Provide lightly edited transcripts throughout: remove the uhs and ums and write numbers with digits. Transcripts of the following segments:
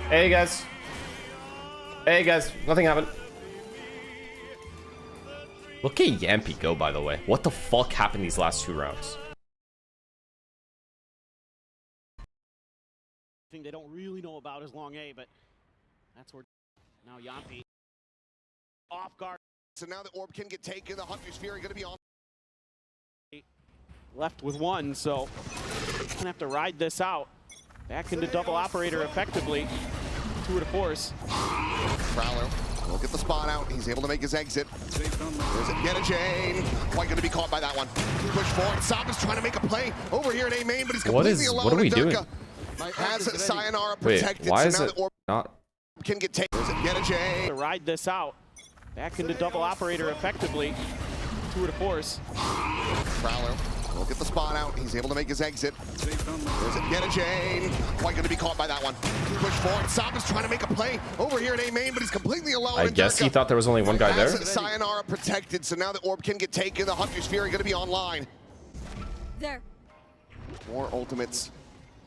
Hey guys. Hey guys, nothing happened. Look at Yampy go, by the way. What the fuck happened these last 2 rounds? Thing they don't really know about is long A, but that's where now Yampy off guard. So now the orb can get taken. The Hunter's Fury going to be on. Left with 1, so gonna have to ride this out. Back into double operator effectively. 2 to force. Prowler will get the spot out. He's able to make his exit. There's NRG. Quite going to be caught by that one. Push forward. Sop is trying to make a play over here at A main, but he's completely alone. What are we doing? Has Sayonara protected. Wait, why is so now it the orb not? Can get taken. There's NRG. To ride this out. Back into double operator effectively. 2 to force. Prowler will get the spot out. He's able to make his exit. There's NRG. Quite going to be caught by that one. Push forward. Sop is trying to make a play over here at A main, but he's completely alone. I guess he thought there was only one guy there. Sayonara protected, so now the orb can get taken. The Hunter's Fury going to be online. There. More ultimates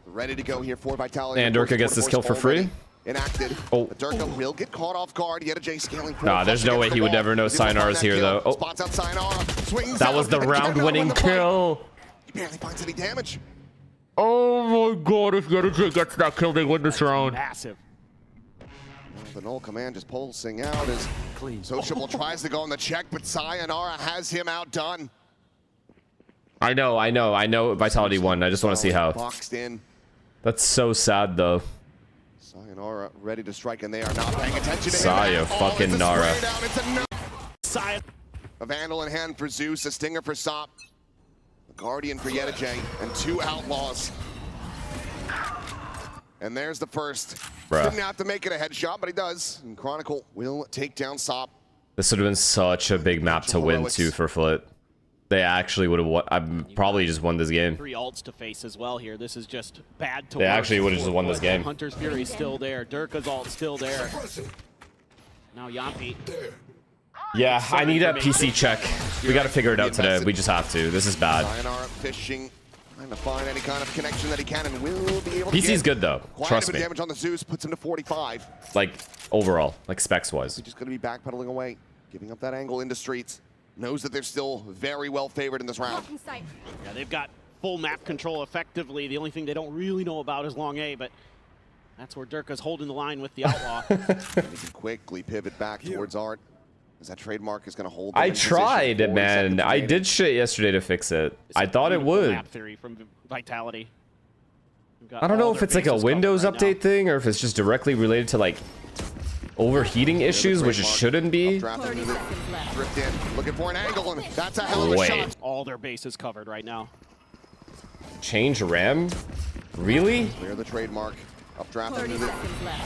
ready to go here for Vitality. And Durka gets this kill for free. Enacted. Oh. Durka will get caught off guard. Yet a J scaling. Nah, there's no way he would ever know Sayonara's here, though. Oh. Spots out Sayonara. Swings That out. was the round-winning kill. He barely finds any damage. Oh my god, if NRG gets that kill, they win this round. Massive. The null command just pulsing out as Sociable tries to go on the check, but Sayonara has him outdone. I know Vitality won. I just want to see how. Boxed in. That's so sad, though. Sayonara ready to strike, and they are not paying attention to him. Saya fucking Nara. A Vandal in hand for Zeus, a Stinger for Sop, a Guardian for Yedajay, and 2 Outlaws. And there's the first. Bruh. Didn't have to make it a headshot, but he does. And Chronicle will take down Sop. This would have been such a big map to win, too, for Flit. They actually would have won. I probably just won this game. 3 ults to face as well here. This is just bad to They actually would have just won this game. Hunter's Fury's still there. Durka's ult still there. Now Yampy. Yeah, I need a PC check. We got to figure it out today. We just have to. This is bad. Sayonara fishing, trying to find any kind of connection that he can, and will be able to PC's good, though. Trust me. Damage on the Zeus puts him to 45. Like, overall. Like, specs-wise. He's just going to be backpedaling away, giving up that angle into streets. Knows that they're still very well favored in this round. Yeah, they've got full map control effectively. The only thing they don't really know about is long A, but that's where Durka's holding the line with the Outlaw. He can quickly pivot back towards Art, as that trademark is going to hold. I tried, man. I did shit yesterday to fix it. I thought it would. Map theory from Vitality. I don't know if it's like a Windows update thing or if it's just directly related to like overheating issues, which it shouldn't be. Drift in, looking for an angle, and that's a hell of a shot. All their bases covered right now. Change RAM? Really? Clear the trademark. Updraft into the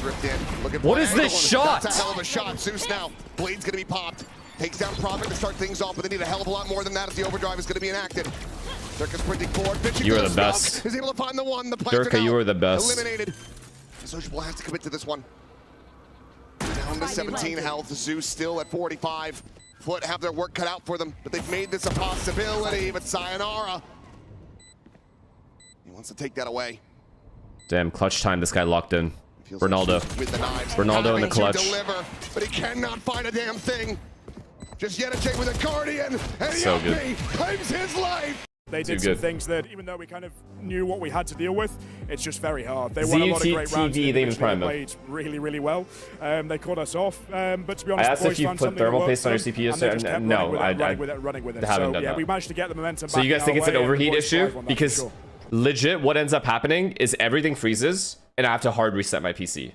drift in, looking for What an is angle, this shot? That's a hell of a shot. Zeus now. Blade's going to be popped. Takes down Prophet to start things off, but they need a hell of a lot more than that as the overdrive is going to be enacted. Durka sprinting forward. You are the best. Is able to find the one. The Durka, you are the best. Eliminated. Sociable has to commit to this one. Down to 17 health. Zeus still at 45. Foot have their work cut out for them, but they've made this a possibility. But Sayonara, he wants to take that away. Damn, clutch time. This guy locked in. Ronaldo. With the knives. Ronaldo in the clutch. Deliver, but he cannot find a damn thing. Just Yedajay with a Guardian, and So good. claims his life. They did some things that, even though we kind of knew what we had to deal with, it's just very hard. They won a lot of great rounds. they played really, really well. They caught us off. But to be honest, I asked if you put thermal paste on your CPU. No, I haven't done yeah, that. we managed to get the momentum back. So you guys think it's an overheat issue? Because legit, what ends up happening is everything freezes, and I have to hard reset my PC.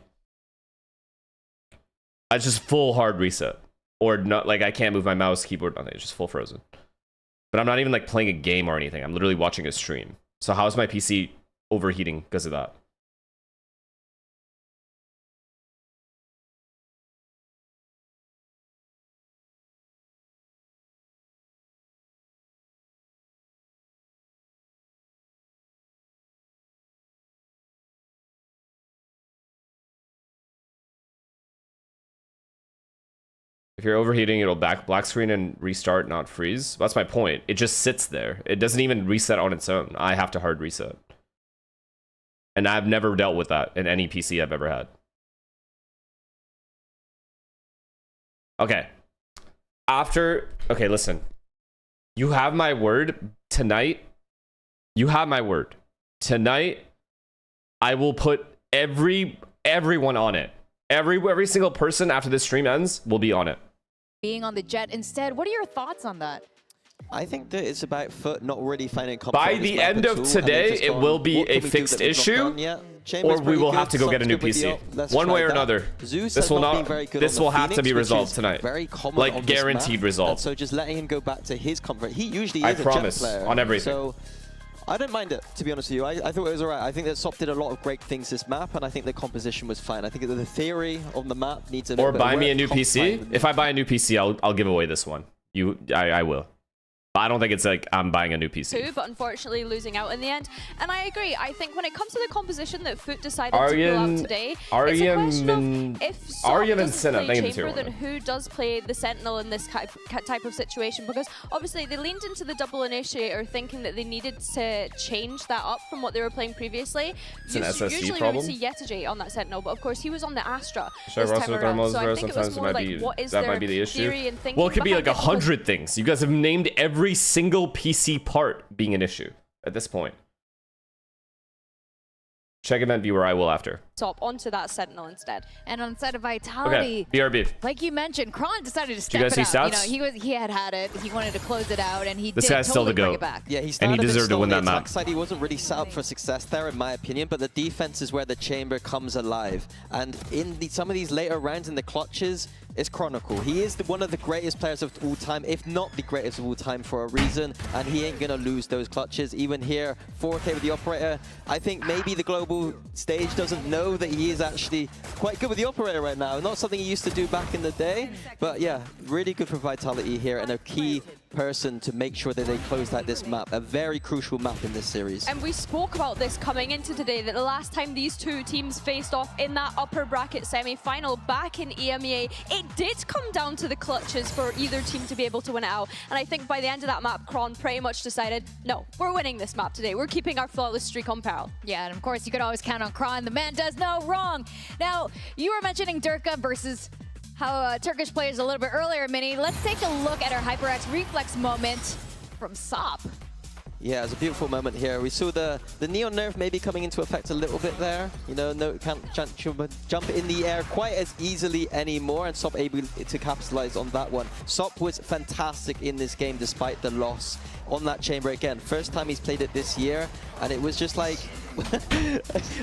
It's just full hard reset. Or not, like I can't move my mouse, keyboard, nothing. It's just full frozen. But I'm not even like playing a game or anything. I'm literally watching a stream. So how is my PC overheating because of that? If you're overheating, it'll black screen and restart, not freeze. That's my point. It just sits there. It doesn't even reset on its own. I have to hard reset. And I've never dealt with that in any PC I've ever had. Okay. Okay, listen. You have my word tonight. You have my word. Tonight, I will put everyone on it. Every single person after this stream ends will be on it. Being on the Jet instead. What are your thoughts on that? I think that it's about Foot not really finding comfort. By the end of today, it will be a fixed issue, or we will have to go get a new PC. One way or another. This will have to be resolved tonight. Like guaranteed resolved. So just letting him go back to his comfort. He usually is I a promise Jet player. on everything. So I don't mind it, to be honest with you. I thought it was alright. I think that SOP did a lot of great things this map, and I think the composition was fine. I think that the theory of the map needs a little bit of buy me a work. new PC. If I buy a new PC, I'll give away this one. I will. But I don't think it's like I'm buying a new PC. But unfortunately losing out in the end. And I agree. I think when it comes to the composition that Foot decided to pull out today, it's a question of if SOP doesn't play Chamber, then who does play the Sentinel in this type of situation? Because obviously they leaned into the double initiator thinking that they needed to change that up from what they were playing previously. It's an SSD usually problem? we would see Yetaji on that Sentinel, but of course he was on the Astra Sure, this time around. So I think it was sometimes more like, what is that their might be the issue. theory and thinking Well, it could be like behind it? 100 things. You guys have named every single PC part being an issue at this point. Check event viewer, I will after. Top onto that Sentinel instead. And on side of Vitality, Okay, BRB. like you mentioned, Kron decided to step you guys it see out. stats? You know, he had it. He wanted to close it out, and he This did guy's still totally the bring GOAT. it back. Yeah, he And started he deserved to win that on the map. attack side. He wasn't really set up for success there, in my opinion, but the defense is where the Chamber comes alive. And in some of these later rounds in the clutches, it's Chronicle. He is one of the greatest players of all time, if not the greatest of all time for a reason, and he ain't gonna lose those clutches. Even here, 4K with the Operator. I think maybe the global stage doesn't know that he is actually quite good with the Operator right now. Not something he used to do back in the day, but yeah, really good for Vitality here, and a key person to make sure that they close out this map. A very crucial map in this series. And we spoke about this coming into today, that the last time these two teams faced off in that upper bracket semi-final back in EMEA, it did come down to the clutches for either team to be able to win it out. And I think by the end of that map, Kron pretty much decided, no, we're winning this map today. We're keeping our flawless streak on Pearl. Yeah, and of course, you could always count on Kron. The man does no wrong. Now, you were mentioning Durka versus how Turkish players a little bit earlier, Minnie. Let's take a look at our HyperX reflex moment from SOP. Yeah, it's a beautiful moment here. We saw the Neon nerf maybe coming into effect a little bit there. You know, no, can't jump in the air quite as easily anymore, and SOP able to capitalize on that one. SOP was fantastic in this game despite the loss on that Chamber again. First time he's played it this year, and it was just like,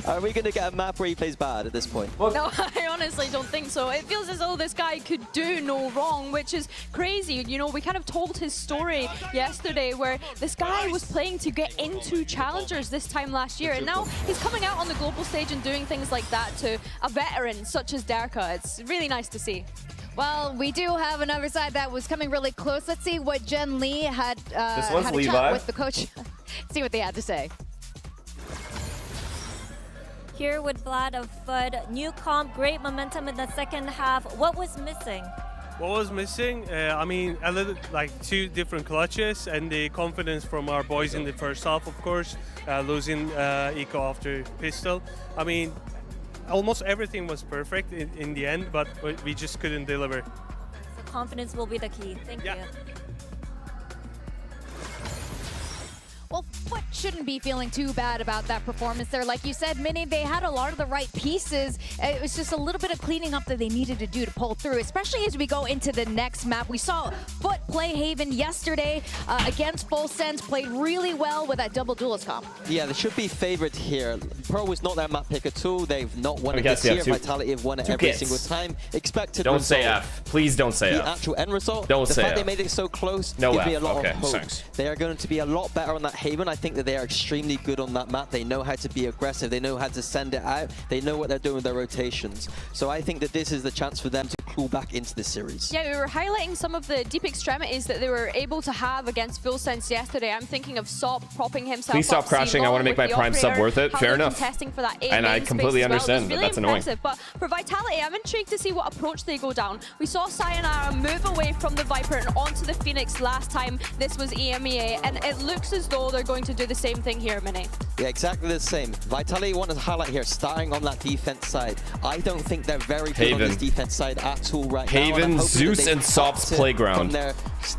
are we going to get a map where he plays bad at this point? No, I honestly don't think so. It feels as though this guy could do no wrong, which is crazy. You know, we kind of told his story yesterday where this guy was playing to get into challengers this time last year, and now he's coming out on the global stage and doing things like that to a veteran such as Derka. It's really nice to see. Well, we do have another side that was coming really close. Let's see what Jen Lee had, one's had a Levi. chat with the coach. See what they had to say. Here with Vlad of FUD, new comp, great momentum in the second half. What was missing? What was missing? I mean, a little like 2 different clutches and the confidence from our boys in the first half, of course, losing Eco after pistol. I mean, almost everything was perfect in the end, but we just couldn't deliver. So confidence will be the key. Thank you. Well, Foot shouldn't be feeling too bad about that performance there. Like you said, Minnie, they had a lot of the right pieces. It was just a little bit of cleaning up that they needed to do to pull through, especially as we go into the next map. We saw Foot play Haven yesterday against Full Sense, played really well with that double duelist comp. Yeah, they should be favored here. Pearl was not their map pick at all. They've not won it this year. Vitality have won it every single time. Expected Don't result. say F. Please don't say F. The actual end result. Don't the say fact F. they made it so close No gives F. me a lot Okay, of hope. thanks. They are going to be a lot better on that Haven. I think that they are extremely good on that map. They know how to be aggressive. They know how to send it out. They know what they're doing with their rotations. So I think that this is the chance for them to claw back into this series. Yeah, we were highlighting some of the deep extremities that they were able to have against Full Sense yesterday. I'm thinking of SOP propping himself Please stop up crashing. I want to make my prime sub worth it. Fair enough. Contesting for that And I completely understand that that's annoying. But for Vitality, I'm intrigued to see what approach they go down. We saw Sayonara move away from the Viper and onto the Phoenix last time this was EMEA, and it looks as though they're going to do the same thing here, Minnie. Yeah, exactly the same. Vitality want to highlight here, starting on that defense side. I don't think they're very good on this defense side at that tool right Haven, now. Zeus, and Sop's playground.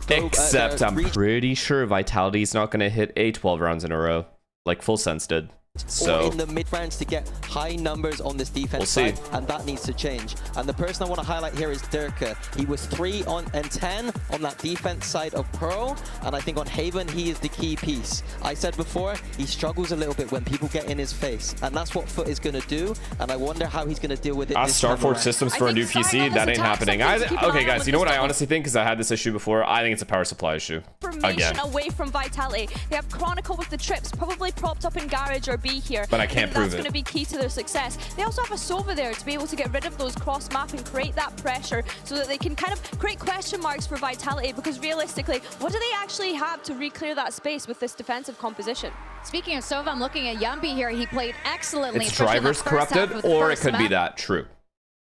Except I'm pretty sure Vitality's not going to hit a 12 rounds in a row, like Full Sense did. So or in the mid rounds to get high numbers on this defense side, and that needs to change. And the person I want to highlight here is Durka. He was 3 and 10 on that defense side of Pearl, and I think on Haven he is the key piece. I said before, he struggles a little bit when people get in his face, and that's what Foot is going to do, and I wonder how he's going to deal with it. Starforge Systems for a new PC, that ain't happening. Okay guys, you know what I honestly think, because I had this issue before, I think it's a power supply issue. Again. Away from Vitality. They have Chronicle with the trips, probably propped up in Garage or B here. But I can't prove it. That's going to be key to their success. They also have a Sova there to be able to get rid of those cross map and create that pressure so that they can kind of create question marks for Vitality, because realistically, what do they actually have to re-clear that space with this defensive composition? Speaking of Sova, I'm looking at Yumby here. He played excellently. It's drivers corrupted, or it could be that. True.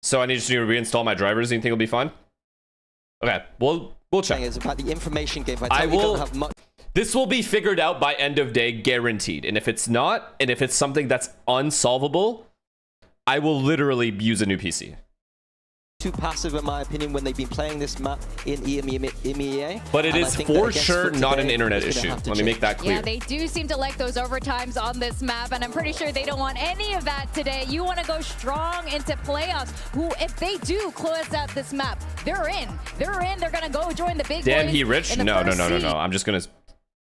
So I need to reinstall my drivers. Do you think it'll be fine? Okay, we'll check. It's about the information game. Vitality don't have much. This will be figured out by end of day, guaranteed. And if it's not, and if it's something that's unsolvable, I will literally use a new PC. Too passive, in my opinion, when they've been playing this map in EMEA. But it is for sure not an internet issue. Let me make that clear. Yeah, they do seem to like those overtimes on this map, and I'm pretty sure they don't want any of that today. You want to go strong into playoffs. Who, if they do close out this map, they're in. They're in. They're going to go join the big Damn, boys he rich? in the No. first seed. I'm just going to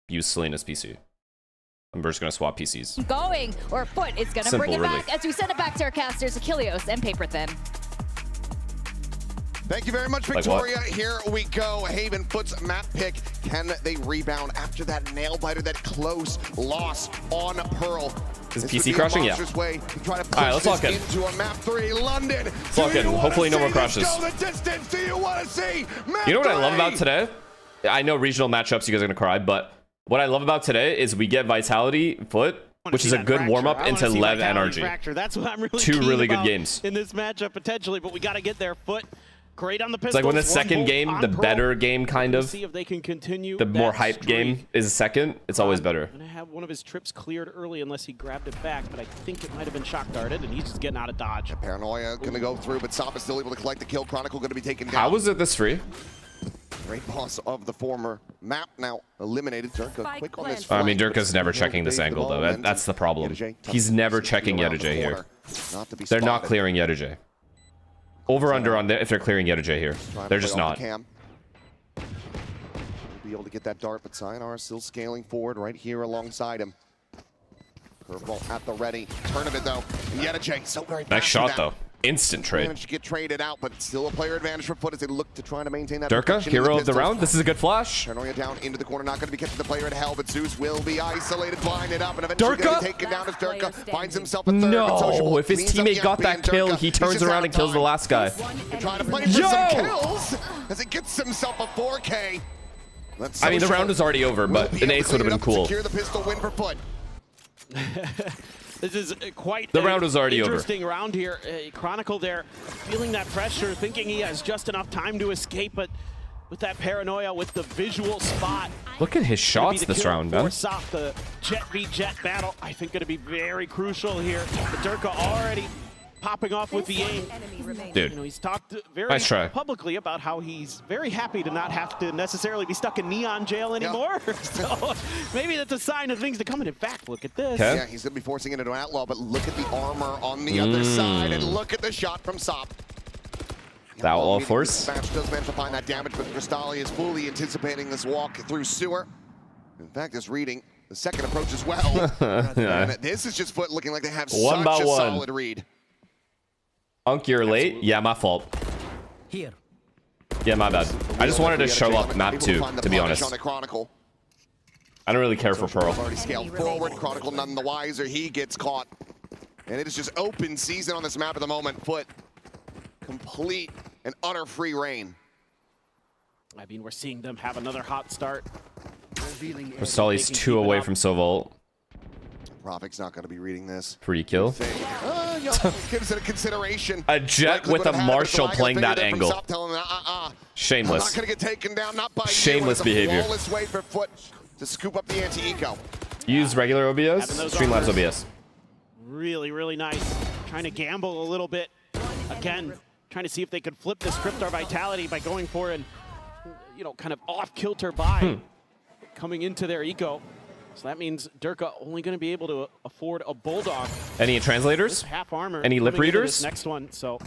use Selena's PC. I'm just going to swap PCs. Going, or Foot is going to bring it back as we send it back to our casters, Achilleos and Paper Thin. Thank you very much, Victoria. Here we go. Haven Foot's map pick. Can they rebound after that nail biter, that close loss on Pearl? Is PC crushing? Yeah. Way to try to push all right, let's lock in. Into a map 3, London. Lock in. Hopefully no more crashes. Go the distance. Do you want to see map You know what 3? I love about today? I know regional matchups, you guys are going to cry, but what I love about today is we get Vitality Foot, which is a good warm-up into LEV NRG. That's what I'm really Two really good games in this matchup potentially, but we got to get their Foot. Great on the pistols. It's like when the second game, the better game kind of, see if they can continue the more hyped game is second, it's always better. Gonna have one of his trips cleared early unless he grabbed it back, but I think it might have been shock darted, and he's just getting out of dodge. Paranoia gonna go through, but Sop is still able to collect the kill. Chronicle gonna be taken down. How was it this free? Great boss of the former map now eliminated. Durka quick on this. I mean, Durka's never checking this angle though. That's the problem. He's never checking Yettage here. They're not clearing Yettage. Over under on if they're clearing Yettage here. They're just not. Be able to get that dart, but Sayonara still scaling forward right here alongside him. Curveball at the ready. Tournament though. Yettage so very nice shot though. Instant trade. Managed to get traded out, but still a player advantage for Foot as they look to try to maintain that. Durka, hero of the round. This is a good flash. Paranoia down into the corner, not going to be catching the player at hell, but Zeus will be isolated, blinded up, and eventually going to be taken down as Durka finds himself a third. No, if his teammate got that kill, he turns around and kills the last guy. Trying to play for some kills as he gets himself a 4K. I mean, the round was already over, but an ace would have been cool. Secure the pistol win for Foot. This is quite the round was already interesting over. Round here. Chronicle there, feeling that pressure, thinking he has just enough time to escape, but with that paranoia, with the visual spot. Look at his shots this round, man. Off the Jet v Jet battle, I think going to be very crucial here. But Durka already popping off with the aim. Dude, you know, he's talked very nice try. publicly about how he's very happy to not have to necessarily be stuck in neon jail anymore. Yep. So maybe that's a sign of things to come. And in fact, look at this. Yeah, he's going to be forcing it into an outlaw, but look at the armor on the other side, and look at the shot from Sop. The outlaw force. Match does manage to find that damage, but Cristali is fully anticipating this walk through sewer. In fact, is reading the second approach as well. And this is just Foot looking like they have such a solid read. Unk, you're late? Yeah, my fault. Here. Yeah, my bad. I just wanted to show up map 2, to be honest. I don't really care for Pearl. Already scaled forward. Chronicle none the wiser. He gets caught. And it is just open season on this map at the moment. Foot, complete and utter free reign. I mean, we're seeing them have another hot start. Cristali's 2 away from Soval. Profic's not going to be reading this. Free kill. Gives it a consideration. A Jet with a Marshall playing that angle. Shameless. Not going to get taken down. Not by shameless behavior. Flawless way for Foot to scoop up the anti-eco. Use regular OBS. Streamlabs OBS. Really, really nice. Trying to gamble a little bit. Again, trying to see if they could flip this script our Vitality by going for an, you know, kind of off-kilter buy coming into their eco. So that means Durka only going to be able to afford a Bulldog. Any translators? Half armor. Any lip readers? Next one, so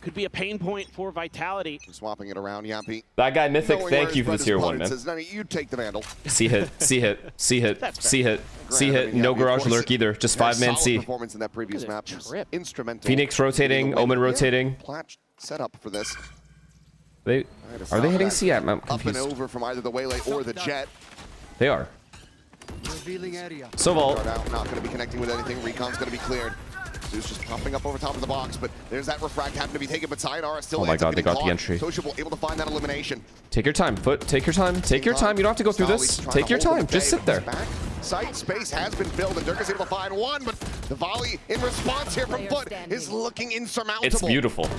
could be a pain point for Vitality. Swapping it around, Yappy. That guy Mythic, thank you for the tier 1, man. Says, you take the Vandal. C hit, C hit, C hit, C hit, C hit. No garage lurk either. Just 5-man C. Performance in that previous map. Instrumental. Phoenix rotating, Omen rotating. Plat set up for this. Are they hitting C? I'm Up confused. and over from either the Waylay or the Jet. They are. So Vault. Not going to be connecting with anything. Recon's going to be cleared. Zeus just popping up over top of the box, but there's that refract having to be taken, but Sayonara still. Oh my god, they got the entry. Sociable able to find that elimination. Take your time, Foot. Take your time. Take your time. You don't have to go through this. Take your time. Just sit there. Site space has been filled, and Durka's able to find one, but the volley in response here from Foot is looking insurmountable. It's beautiful.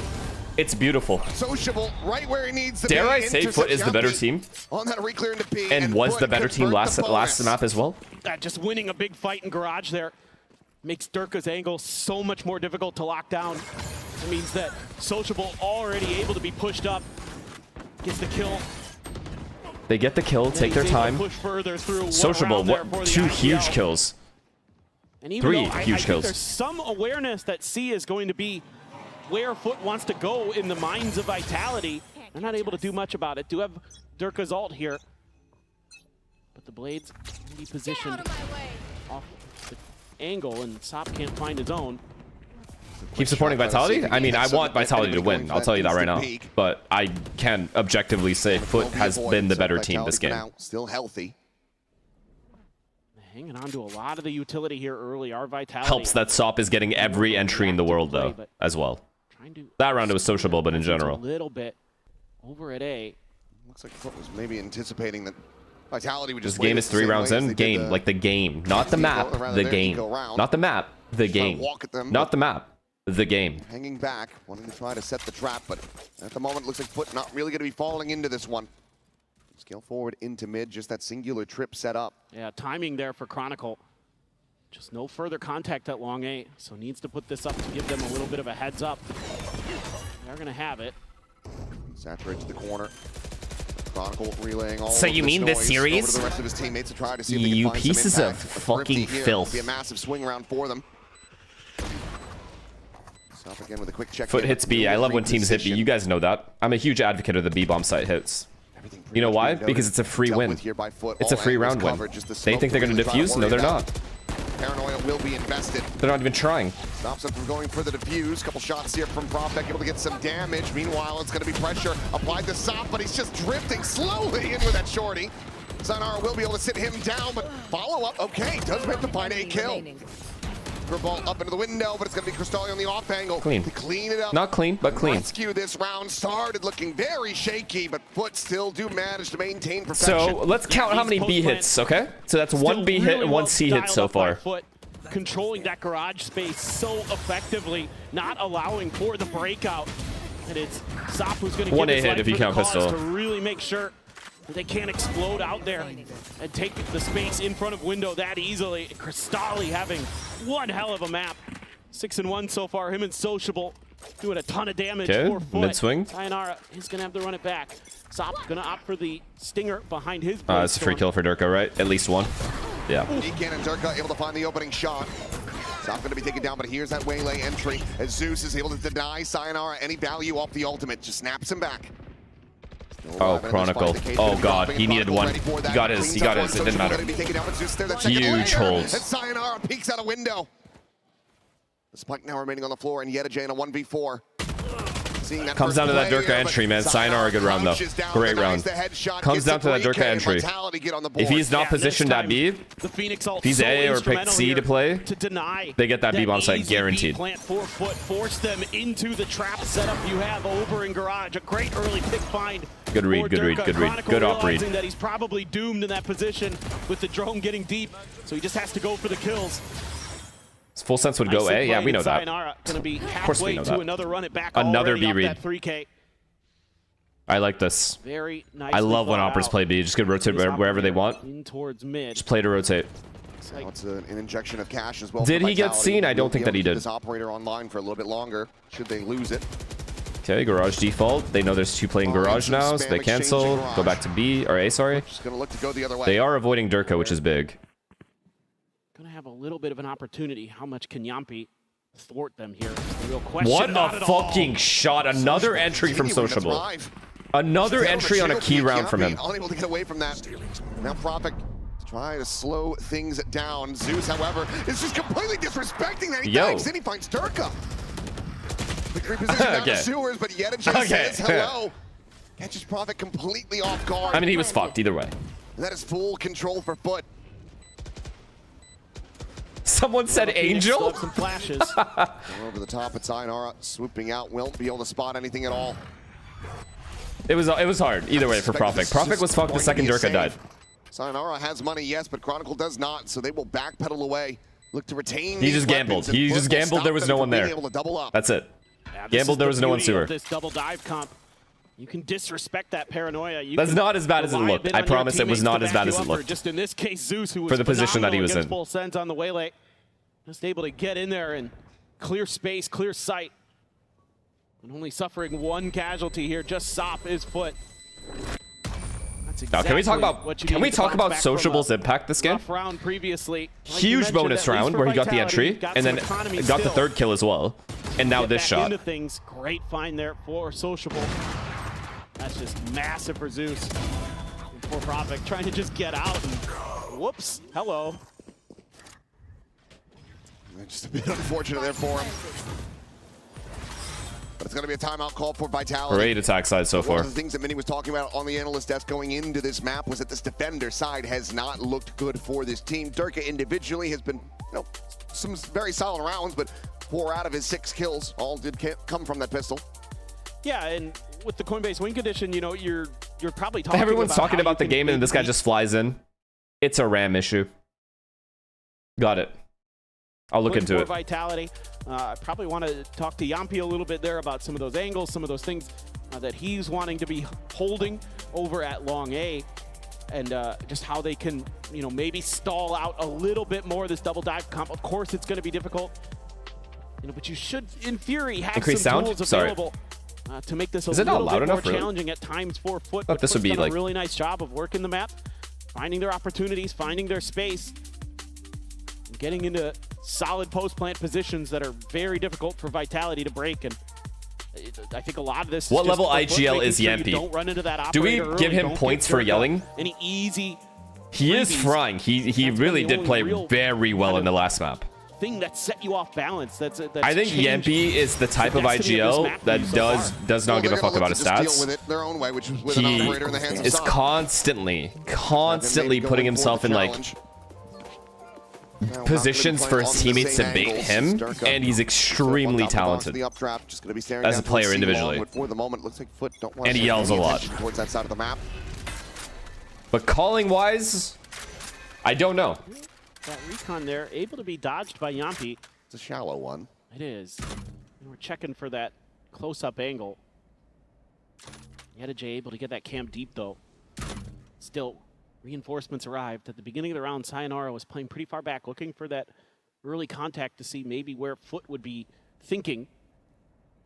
It's beautiful. Sociable right where he needs to be. Dare I say Foot is the better team? On that reclear into B, and was the better team last map as well? Just winning a big fight in Garage there makes Durka's angle so much more difficult to lock down. It means that Sociable already able to be pushed up. Gets the kill. They get the kill, take their time. Push further through. Sociable, two huge kills. And even 3 though huge kills. There's some awareness that C is going to be where Foot wants to go in the minds of Vitality. They're not able to do much about it. Do have Durka's ult here. But the blades can be positioned off the angle, and Sop can't find his own. Keep supporting Vitality? I mean, I want Vitality to win. I'll tell you that right now. But I can objectively say Foot has been the better team this game. Still healthy. Hanging on to a lot of the utility here early. Our Vitality helps that Sop is getting every entry in the world, though, as well. That round it was sociable, but in general. A little bit over at A. Looks like Foot was maybe anticipating that Vitality would just. This game is 3 rounds in. Game, like the game, not the map. The game, not the map. The game, not the map. The game. Hanging back, wanting to try to set the trap, but at the moment, it looks like Foot not really going to be falling into this one. Scale forward into mid, just that singular trip set up. Yeah, timing there for Chronicle. Just no further contact at long A, so needs to put this up to give them a little bit of a heads up. They're going to have it. Saturate to the corner. Chronicle relaying all. So you mean this series? Over to the rest of his teammates to try to see if they you can find pieces some of impact. fucking filth. It'll be a massive swing round for them. Stop again with a quick check. Foot hits B. I love when teams hit B. You guys know that. I'm a huge advocate of the B bomb site hits. You know why? Because it's a free win. It's a free round win. They think they're going to defuse? No, they're not. Paranoia will be invested. They're not even trying. Stops them from going for the defuse. Couple shots here from Propek, able to get some damage. Meanwhile, it's going to be pressure applied to Sop, but he's just drifting slowly in with that shorty. Sayonara will be able to sit him down, but follow up. Okay, does have to find a kill. Ball up into the window, but it's going to be Cristalli on the off angle. Clean. To clean it up. Not clean, but clean. Rescue this round started looking very shaky, but Foot still do manage to maintain perfection. So let's count how many B hits, okay? So that's one B hit and one C hit so far. Foot controlling that garage space so effectively, not allowing for the breakout. And it's Sop who's going to one give A his hit life if you for the count cause pistol. to really make sure that they can't explode out there and take the space in front of window that easily. Cristalli having one hell of a map. 6-1 so far. Him and Sociable doing a ton of damage. Okay, mid-swing. Sayonara is going to have to run it back. Sop going to opt for the stinger behind his. It's a free kill for Durka, right? At least one. Yeah. Deacon and Durka able to find the opening shot. Sop going to be taken down, but here's that Waylay entry as Zeus is able to deny Sayonara any value off the ultimate. Just snaps him back. Oh, Chronicle. Oh god, he needed one. He got his. It didn't matter. Huge holds. And Sayonara peeks out a window. The spike now remaining on the floor, and Yeta in a 1v4. Comes down to that Durka entry, man. Sayonara, good round though. Great round. Comes down to that Durka entry. If he's not positioned at B, if he's A or picked C to play, they get that B bomb site guaranteed. Plant 4 foot, force them into the trap setup you have over in garage. A great early pick find. Good read, good read, good read. Good op read. That he's probably doomed in that position with the drone getting deep, so he just has to go for the kills. Full sense would go A. Yeah, we know that. Of course we know that. Another run it back. Another B read. 3K. I like this. Very nice. I love when operas play B. Just get rotate wherever they want. In towards mid. Just play to rotate. It's an injection of cash as well. Did he get seen? I don't think that he did. This operator online for a little bit longer. Should they lose it? Okay, garage default. They know there's 2 playing garage now, so they cancel. Go back to B, or A, sorry. Just gonna look to go the other way. They are avoiding Durka, which is big. Gonna have a little bit of an opportunity. How much can Yampi thwart them here? The real question. What a fucking shot. Another entry from Sociable. Another entry on a key round from him. Unable to get away from that. Now Prophet trying to slow things down. Zeus, however, is just completely disrespecting that. He dives in, he finds Durka. Victory position down to sewers, but yet it just says hello. Catches Prophet completely off guard. I mean, he was fucked either way. And that is full control for Foot. Someone said Angel? Some flashes. Over the top at Sayonara, swooping out, won't be able to spot anything at all. It was hard either way for Prophet. Prophet was fucked the second Durka died. Sayonara has money, yes, but Chronicle does not, so they will backpedal away. Look to retain. He just gambled. He just gambled. There was no one there. That's it. Yeah, gambled. There was no one sewer. This double dive comp. You can disrespect that paranoia. That's not as bad as it looked. I promise it was not as bad as it looked. Just in this case, Zeus, who was for the position that he was in. Full sends on the waylay, just able to get in there and clear space, clear sight, and only suffering 1 casualty here. Just Sop his Foot. That's exactly now, can we talk about Sociable's impact this game? Round previously. Huge bonus round where he got the entry and then got the 3rd kill as well. And now this shot. Into things. Great find there for Sociable. That's just massive for Zeus. Poor Prophet trying to just get out. And, whoops. Hello. Just a bit unfortunate there for him. But it's going to be a timeout call for Vitality. Great attack side so far. One of the things that Minnie was talking about on the analyst desk going into this map was that this defender side has not looked good for this team. Durka individually has been, some very solid rounds, but 4 out of his 6 kills all did come from that pistol. Yeah, and with the Coinbase win condition, you're probably talking Everyone's talking about the game, and this guy just flies in. It's a RAM issue. Got it. I'll look into it. Vitality. I probably want to talk to Yampi a little bit there about some of those angles, some of those things that he's wanting to be holding over at Long A, and just how they can, maybe stall out a little bit more this double dive comp. Of course, it's going to be difficult, but you should, in theory, have some tools available to make this a little bit more challenging at times for Foot. But this would be like a really nice job of working the map, finding their opportunities, finding their space, and getting into solid post-plant positions that are very difficult for Vitality to break. And I think a lot of this what is level IGL is Yampi? Don't run into that do we give him points for yelling? Any easy he is frying. He really did play very well in the last map. Thing that set you off balance. That's I think Yampi is the type of IGL that does not give a fuck about his stats. He is constantly putting himself in like positions for his teammates to bait him, and he's extremely talented as a player individually. And he yells a lot. But calling wise, I don't know. That recon there, able to be dodged by Yampi. It's a shallow one. It is. And we're checking for that close-up angle. Yedij able to get that cam deep, though. Still, reinforcements arrived. At the beginning of the round, Sayonara was playing pretty far back, looking for that early contact to see maybe where Foot would be thinking.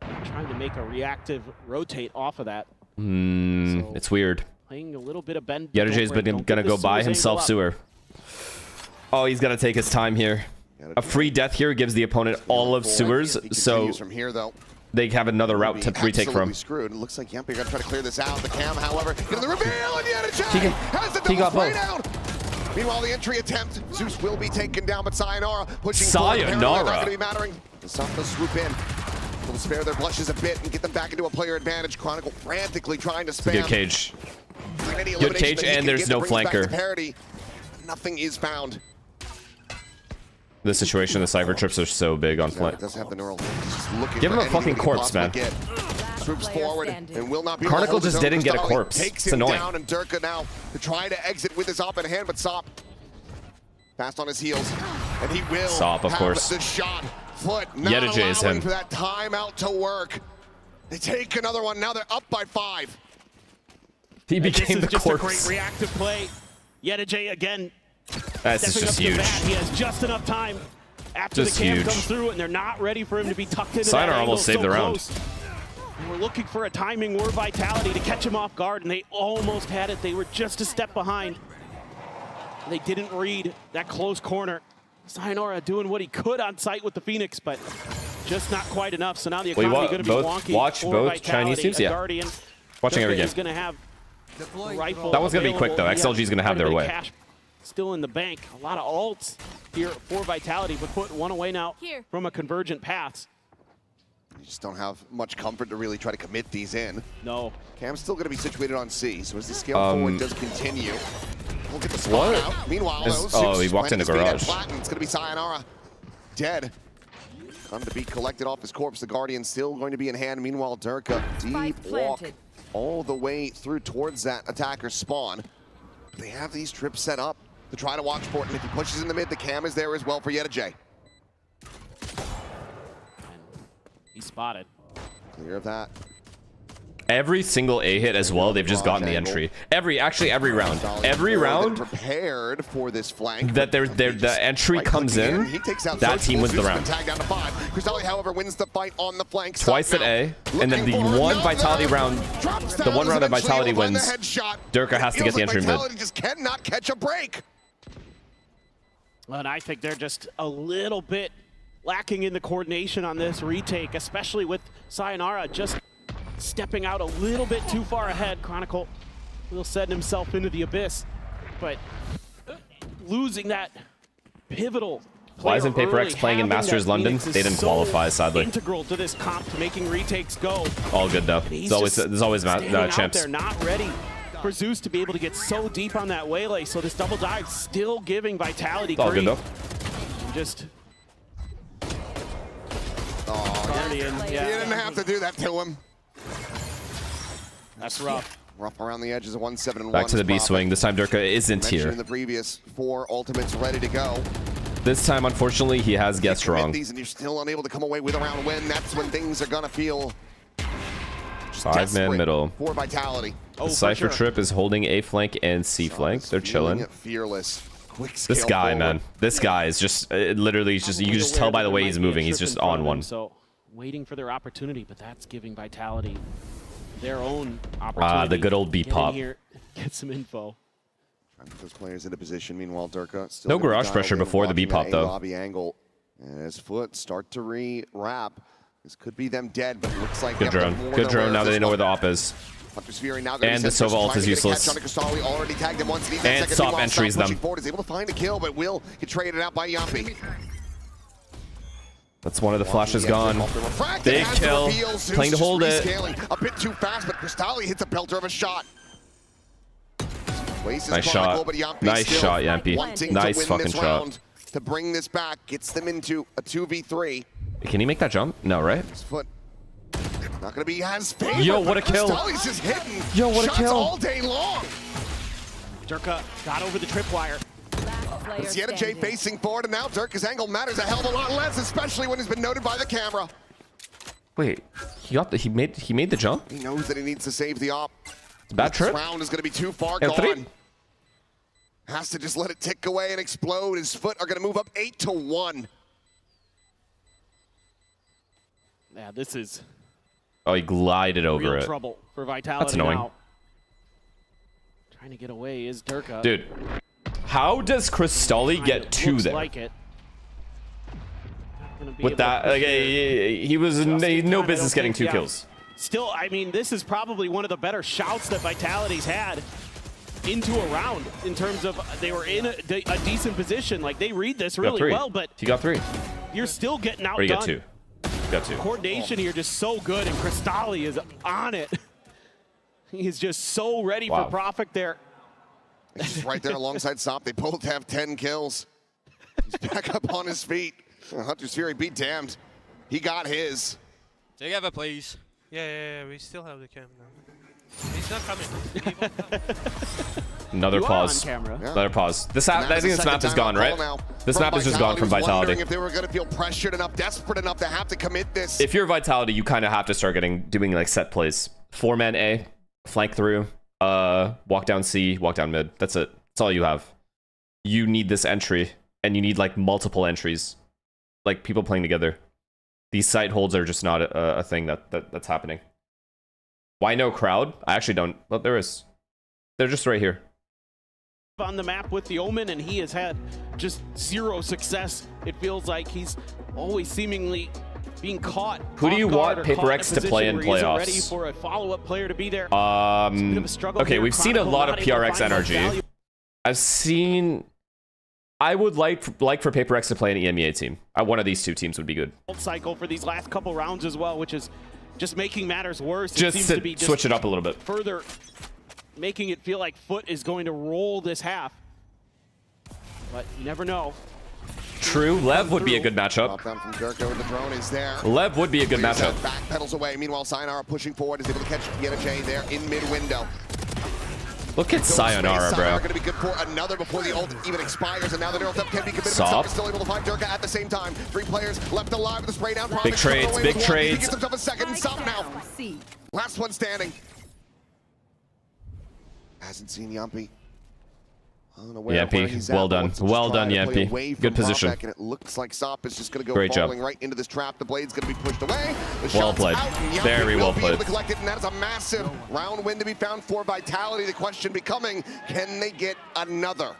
Trying to make a reactive rotate off of that. So it's weird. Playing a little bit of bend. Yedij is going to go buy himself sewer. Oh, he's got to take his time here. A free death here gives the opponent all of sewers, so they have another route to retake from. Screwed. It looks like Yampi gonna try to clear this out. The cam, however, get the reveal, and Yedij has the double spray down. Meanwhile, the entry attempt, Zeus will be taken down, but Sayonara pushing Sayonara. Not going to be mattering. The South does swoop in. Will spare their blushes a bit and get them back into a player advantage. Chronicle frantically trying to spam. Good cage. Good cage, and there's no flanker. Nothing is found. The situation, the Cypher trips are so big on flank. Give him a fucking corpse, man. Swoops forward and will not be Chronicle just didn't get a corpse. It's annoying. Down, and Durka now to try to exit with his op in hand, but Sop fast on his heels, and he will Sop, of course. The shot. Foot not Yedij is him. For that timeout to work. They take another one. Now they're up by 5. He became the corpse. This is just a great reactive play. Yedij again. That's just huge. He has just enough time after the cam comes through, and they're not ready for him to be tucked into Sayonara almost saved the round. They were looking for a timing war Vitality to catch him off guard, and they almost had it. They were just a step behind. They didn't read that close corner. Sayonara doing what he could on site with the Phoenix, but just not quite enough. So now the economy going to be wonky. Watch for both Vitality. Chinese teams, yeah. Guardian, Watching every game. is going to have rifle That one's going to be quick, though. XLG is going to have their way. Cash still in the bank. A lot of ults here for Vitality, but put one away now from a convergent paths. You just don't have much comfort to really try to commit these in. No. Cam's still going to be situated on C, so as the scale forward does continue, we'll get the spot out. Meanwhile, he walked in the garage. It's going to be Sayonara dead. Going to be collected off his corpse. The Guardian still going to be in hand. Meanwhile, Durka deep walk all the way through towards that attacker spawn. But they have these trips set up to try to watch for it, and if he pushes in the mid, the Cam is there as well for Yedajay. He's spotted. Clear of that. Every single A hit as well, they've just gotten the entry. Actually every round. Every round prepared for this flank. That the entry comes in, he takes out that team wins the round. Tagged down to 5. Cristalli, however, wins the fight on the flank. Twice at A, and then the one Vitality round, the one round that Vitality wins, Durka has to get the entry mid. Vitality just cannot catch a break. And I think they're just a little bit lacking in the coordination on this retake, especially with Sayonara just stepping out a little bit too far ahead. Chronicle will send himself into the abyss, but losing that pivotal player. Why isn't Paper X playing in Masters London? They didn't qualify, sadly. Integral to this comp to making retakes go. All good though. There's always champs. They're not ready for Zeus to be able to get so deep on that waylay. So this double dive still giving Vitality all good though. Just. Guardian. Yeah. You didn't have to do that to him. That's rough. Rough around the edges of 1-7-1. Back to the B swing. This time Durka isn't here. In the previous 4 ultimates ready to go. This time, unfortunately, he has guessed wrong. These and you're still unable to come away with a round win. That's when things are gonna feel just 5-man middle. For Vitality. The Cypher Trip is holding A flank and C flank. They're chilling. Fearless. This guy, man. This guy is just literally just, you can just tell by the way he's moving. He's just on one. So waiting for their opportunity, but that's giving Vitality their own opportunity. The good old B pop. Get some info. Trying to put those players into position. Meanwhile, Durka still no garage pressure before the B pop though. Lobby angle. And his foot start to re-wrap. This could be them dead, but it looks like good drone. Good drone. Now they know where the op is. And the Sova ult is useless. And stop entries them. Is able to find a kill, but will get traded out by Yampi. That's one of the flashes gone. Big kill. Playing to hold it. A bit too fast, but Cristalli hits a pelter of a shot. Nice shot. Nice shot, Yampi. Nice fucking shot. To bring this back, gets them into a 2v3. Can he make that jump? No, right? His foot not gonna be as favorite. Yo, what a kill. Cristalli's just hitting. Yo, what a kill. All day long. Durka got over the tripwire. It's Yedajay facing forward, and now Durka's angle matters a hell of a lot less, especially when he's been noted by the camera. Wait, he made the jump? He knows that he needs to save the op. It's a bad trip. This round is going to be too far gone. Has to just let it tick away and explode. His foot are going to move up 8-1. Yeah, this is. Oh, he glided over real it. Trouble for Vitality. That's annoying. Now. Trying to get away is Durka. Dude, how does Cristalli get 2 there? Like it. With that, like, he was no business getting 2 kills. Still, I mean, this is probably one of the better shouts that Vitality's had into a round in terms of they were in a decent position. Like, they read this really well, but he got 3. You're still getting outdone. Or you got 2. Got 2. Coordination here just so good, and Cristalli is on it. He's just so ready for Profit there. He's right there alongside Sop. They both have 10 kills. He's back up on his feet. Hunter's Fury be damned. He got his. Together, please. Yeah, we still have the cam now. He's not coming. Another pause. Another pause. I think this map is gone, right? This map is just gone from Vitality. If they were going to feel pressured enough, desperate enough to have to commit this. If you're Vitality, you kind of have to start doing like set plays. 4-man A, flank through, walk down C, walk down mid. That's it. That's all you have. You need this entry, and you need like multiple entries, like people playing together. These site holds are just not a thing that's happening. Why no crowd? I actually don't. Well, there is. They're just right here. On the map with the Omen, and he has had just zero success. It feels like he's always seemingly being caught. Who do you want Paper X to play in playoffs? Ready for a follow-up player to be there. Okay, we've seen a lot of PRX NRG. I've seen. I would like for Paper X to play an EMEA team. One of these two teams would be good. Cycle for these last couple rounds as well, which is just making matters worse. Just to switch it up a little bit further, making it feel like Foot is going to roll this half. But you never know. True, Lev would be a good matchup. Drop down from Durko, and the drone is there. Lev would be a good matchup. Back pedals away. Meanwhile, Sayonara pushing forward is able to catch NRG there in mid window. Look at Sayonara, bro. Going to be good for another before the ult even expires, and now the neural theft can be committed. Sop. Is still able to find Durka at the same time. 3 players left alive with the spray down. Big trades, big trades. He gets himself a second. Sop now. Last one standing. Hasn't seen Yampi. Yampi, well done. Well done, Yampi. Good position. And it looks like Sop is just going to go Great falling job. right into this trap. The blade's going to be pushed away. Well played. Very well played. Collect it, and that is a massive round win to be found for Vitality. The question becoming, can they get another?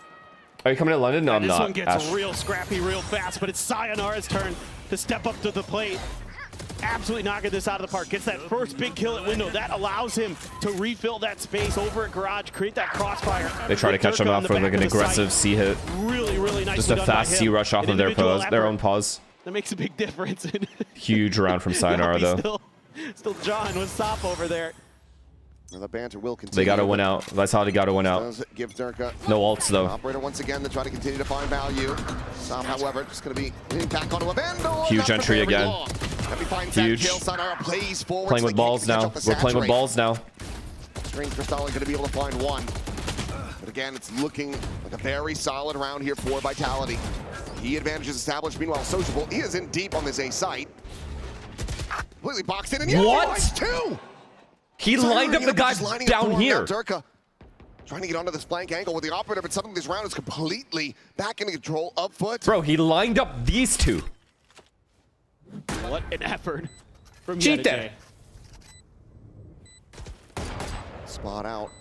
Are you coming to London? No, I'm not. This one gets real scrappy real fast, but it's Sayonara's turn to step up to the plate. Absolutely knocking this out of the park. Gets that first big kill at window. That allows him to refill that space over at Garage, create that crossfire. They try to catch him off for like an aggressive C hit. Really, really nice. Just a fast C rush off of their own pause. That makes a big difference. Huge round from Sayonara, though. Still John with Sop over there. And the banter will continue. They got to win out. Vitality got to win out. Give Durka no ults, though. Operator once again to try to continue to find value. Sop, however, just going to be leaning back onto a Vandal. Huge entry again. Huge. Playing with balls now. We're playing with balls now. String Crystal going to be able to find one. But again, it's looking like a very solid round here for Vitality. He advantages established. Meanwhile, Sociable, he is in deep on this A site. Completely boxed in, and what? Two. He lined up the guy down here. Durka trying to get onto this flank angle with the Operator, but suddenly this round is completely back into control of Foot. Bro, he lined up these two. What an effort from Cheat there. Spot out.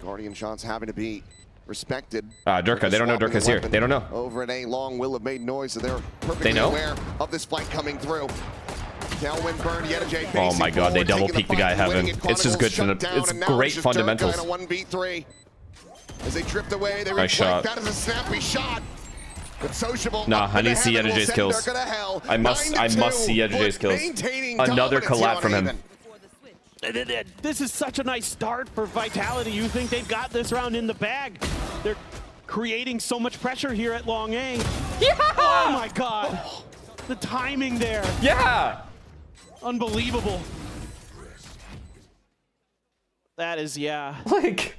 Guardian shots having to be respected. Durka, they don't know Durka's here. They don't know. Over an A long will have made noise, so they're perfectly aware of this flank coming through. Tailwind burn, NRG. Oh my god, they double peek the guy Heaven. It's just good for them. It's great fundamentals. 1v3. As they drift away, they nice shot. That is a snappy shot. But Sociable. Nah, I need to see NRG's kills. I must see NRG's kills. Another collab from him. This is such a nice start for Vitality. You think they've got this round in the bag. They're creating so much pressure here at Long A. Yeah! Oh my god. The timing there. Yeah! Unbelievable. That is, yeah. Like,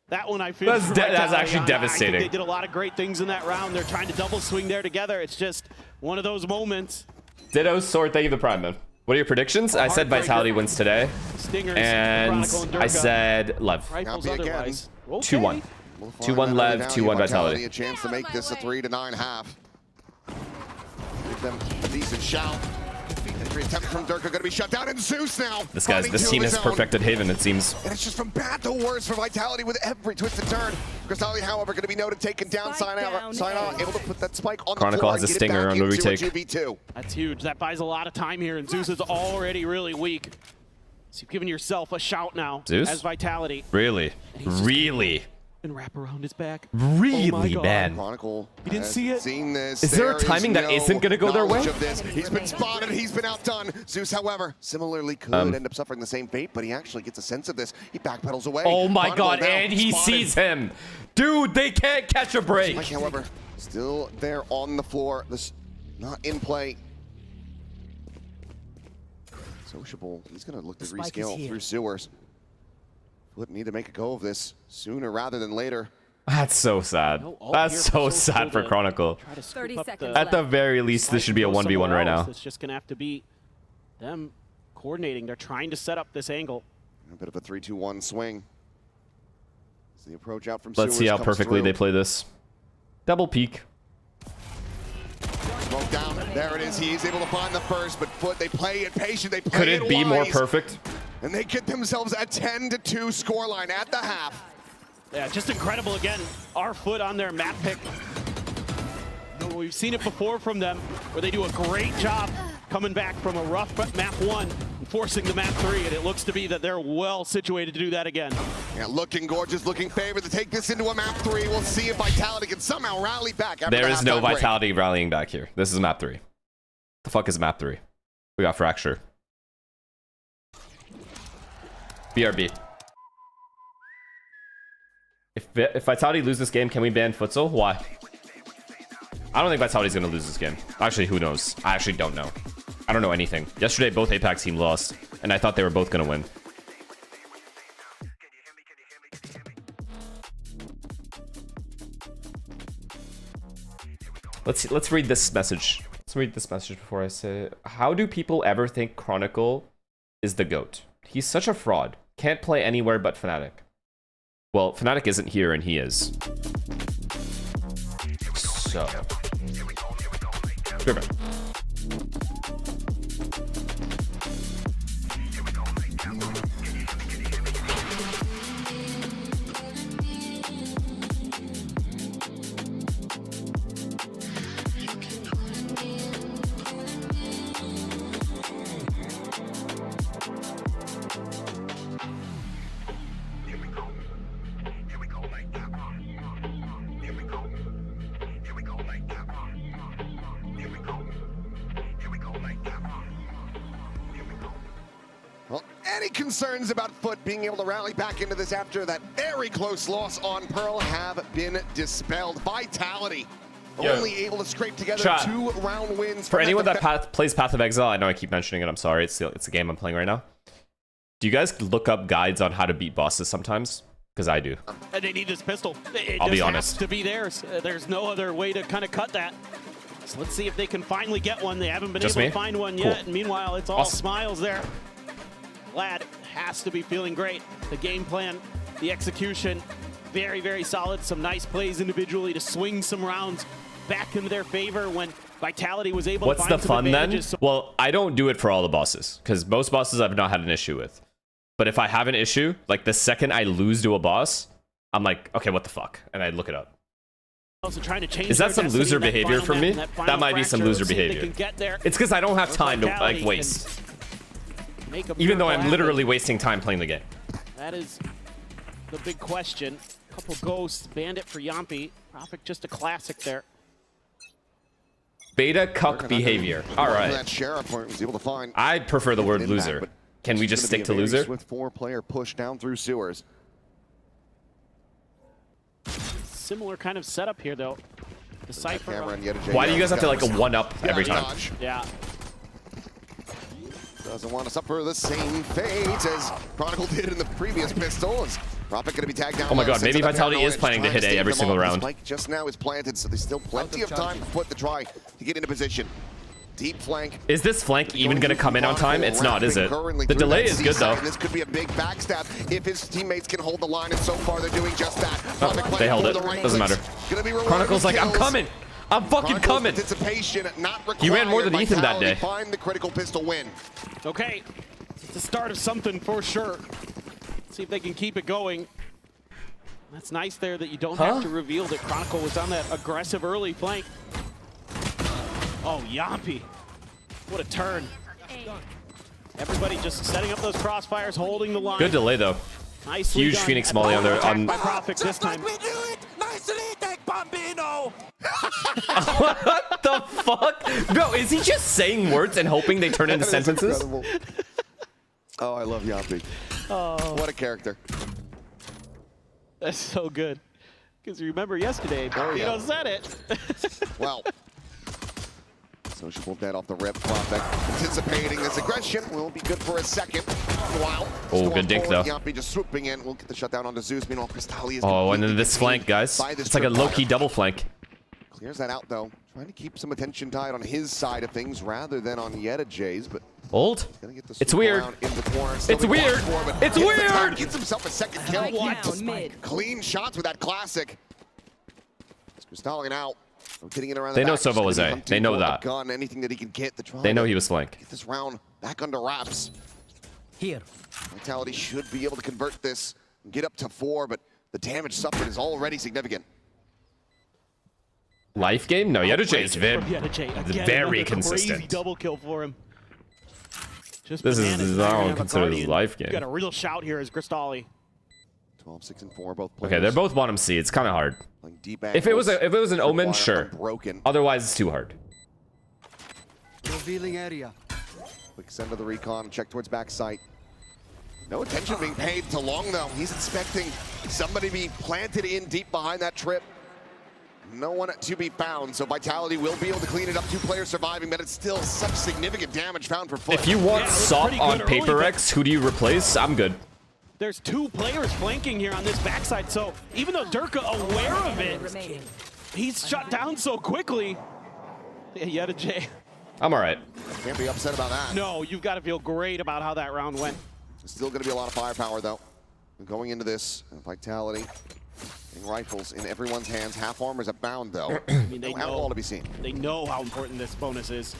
that one I feel that's actually devastating. I think they did a lot of great things in that round. They're trying to double swing there together. It's just one of those moments. Ditto, Sword, thank you for the Prime, man. What are your predictions? I said Vitality wins today. Stingers, and I said Lev. 2-1. 2-1 Lev, 2-1 Vitality. A chance to make this a 3-9 half. Give them a decent shout. Entry attempt from Durka going to be shut down, and Zeus now. This team has perfected Haven, it seems. And it's just from bad to worse for Vitality with every twist and turn. Crystality, however, going to be noted, taken down. Sayonara able to put that spike on Chronicle the floor. Has a stinger on the retake. That's huge. That buys a lot of time here, and Zeus is already really weak. So you've given yourself a shout now. Zeus? As Vitality. Really? Really? And wrap around his back. Really, man. Chronicle. You didn't see it? Seen this. Is there a timing that isn't going to go their way? He's been spotted. He's been outdone. Zeus, however, similarly could end up suffering the same fate, but he actually gets a sense of this. He backpedals away. Oh my god, and he sees him. Dude, they can't catch a break. Mike, however, still there on the floor. This not in play. Sociable. He's going to look to rescale through sewers. Would need to make a go of this sooner rather than later. That's so sad. That's so sad for Chronicle. 30 seconds At the very least, this should be a 1v1 right now. It's just going to have to be them coordinating. They're trying to set up this angle. A bit of a 3-2-1 swing. As the approach out from Let's see how perfectly they play this. Double peek. Smoke down. There it is. He's able to find the first, but Foot, they play it patient. They play Could it be more perfect? And they get themselves a 10-2 scoreline at the half. Yeah, just incredible again. Our foot on their map pick. We've seen it before from them, where they do a great job coming back from a rough map 1 and forcing the map 3, and it looks to be that they're well situated to do that again. Yeah, looking gorgeous, looking favored to take this into a map 3. We'll see if Vitality can somehow rally back. There is no Vitality rallying back here. This is map 3. The fuck is map 3? We got Fracture. BRB. If Vitality lose this game, can we ban Futsal? Why? I don't think Vitality's gonna lose this game. Actually, who knows? I actually don't know. I don't know anything. Yesterday, both Apex teams lost, and I thought they were both gonna win. Let's read this message. Let's read this message before I say it. How do people ever think Chronicle is the GOAT? He's such a fraud. Can't play anywhere but Fnatic. Well, Fnatic isn't here, and he is. So. River. Well, any concerns about Foot being able to rally back into this after that very close loss on Pearl have been dispelled. Vitality only able to scrape together 2-round wins. For anyone that plays Path of Exile, I know I keep mentioning it, I'm sorry, it's a game I'm playing right now. Do you guys look up guides on how to beat bosses sometimes? Because I do. And they need this pistol. I'll be honest. Has to be theirs. There's no other way to kind of cut that. So let's see if they can finally get one. They haven't been able to find one yet. And meanwhile, it's all smiles there. Lad has to be feeling great. The game plan, the execution, very, very solid. Some nice plays individually to swing some rounds back into their favor when Vitality was able to find some advantages. What's the fun then? Well, I don't do it for all the bosses, because most bosses I've not had an issue with. But if I have an issue, like the second I lose to a boss, I'm like, okay, what the fuck? And I look it up. Also trying to change Is that some loser behavior from me? That might be some loser behavior. It's because I don't have time to like waste. Even though I'm literally wasting time playing the game. That is the big question. Couple ghosts, Bandit for Yampi. Prophet just a classic there. Beta cuck behavior. All right. That sheriff was able to find. I prefer the word loser. Can we just stick to loser? With 4-player push down through sewers. Similar kind of setup here though. The Cypher. Why do you guys have to like a 1-up every time? Yeah. Doesn't want to suffer the same fate as Chronicle did in the previous pistols. Prophet going to be tagged down. Oh my god, maybe Vitality is planning to hit A every single round. Spike just now is planted, so there's still plenty of time for Foot to try to get into position. Deep flank. Is this flank even going to come in on time? It's not, is it? The delay is good though. This could be a big backstab if his teammates can hold the line, and so far they're doing just that. Oh, they held it. Doesn't matter. Chronicle's like, I'm coming. I'm fucking coming. He ran more than Ethan that day. Find the critical pistol win. Okay, it's the start of something for sure. Let's see if they can keep it going. That's nice there that you don't have to reveal that Chronicle was on that aggressive early flank. Oh, Yampi. What a turn. Everybody just setting up those crossfires, holding the line. Good delay though. Nicely huge done. Phoenix Molly on there. By Prophet this time. What the fuck? Bro, is he just saying words and hoping they turn into sentences? Oh, I love Yampi. Oh. What a character. That's so good. Because remember yesterday, Bambino said it. Well. Sociable dead off the rip. Prophet anticipating this aggression will be good for a second. Wow. Oh, good dink though. Yampi just swooping in. We'll get the shutdown onto Zeus. Meanwhile, Cristali is and then this flank, guys. It's like a low-key double flank. Clears that out though. Trying to keep some attention tied on his side of things rather than on Jay's, but Old? It's weird. It's weird. It's weird. Gets himself a second kill. Clean shots with that classic. Cristali out. They know Sova was A. They know that. Gun, anything that he can get. They know he was flank. Get this round back under wraps. Here. Vitality should be able to convert this and get up to 4, but the damage suffered is already significant. Life game? No, Yedajay is very Crazy consistent. double kill for him. Just This is, I don't consider this a life game. Got a real shout here as Cristalli. 12, 6, and 4, both players. Okay, they're both bottom C. It's kind of hard. Deep If it was an Omen, sure. Broken. Otherwise, it's too hard. Revealing area. Quick send to the recon, check towards back site. No attention being paid to Long though. He's expecting somebody to be planted in deep behind that trip. No one to be found, so Vitality will be able to clean it up. 2 players surviving, but it's still such significant damage found for Foot. If you want SOP on Paper X, who do you replace? I'm good. There's 2 players flanking here on this backside, so even though Durka aware of it, he's shut down so quickly. Yeah, Yedajay. I'm all right. Can't be upset about that. No, you've got to feel great about how that round went. Still going to be a lot of firepower though. Going into this, Vitality, getting rifles in everyone's hands. Half armors at bound though. I mean, they no know outlaw to be seen. They know how important this bonus is.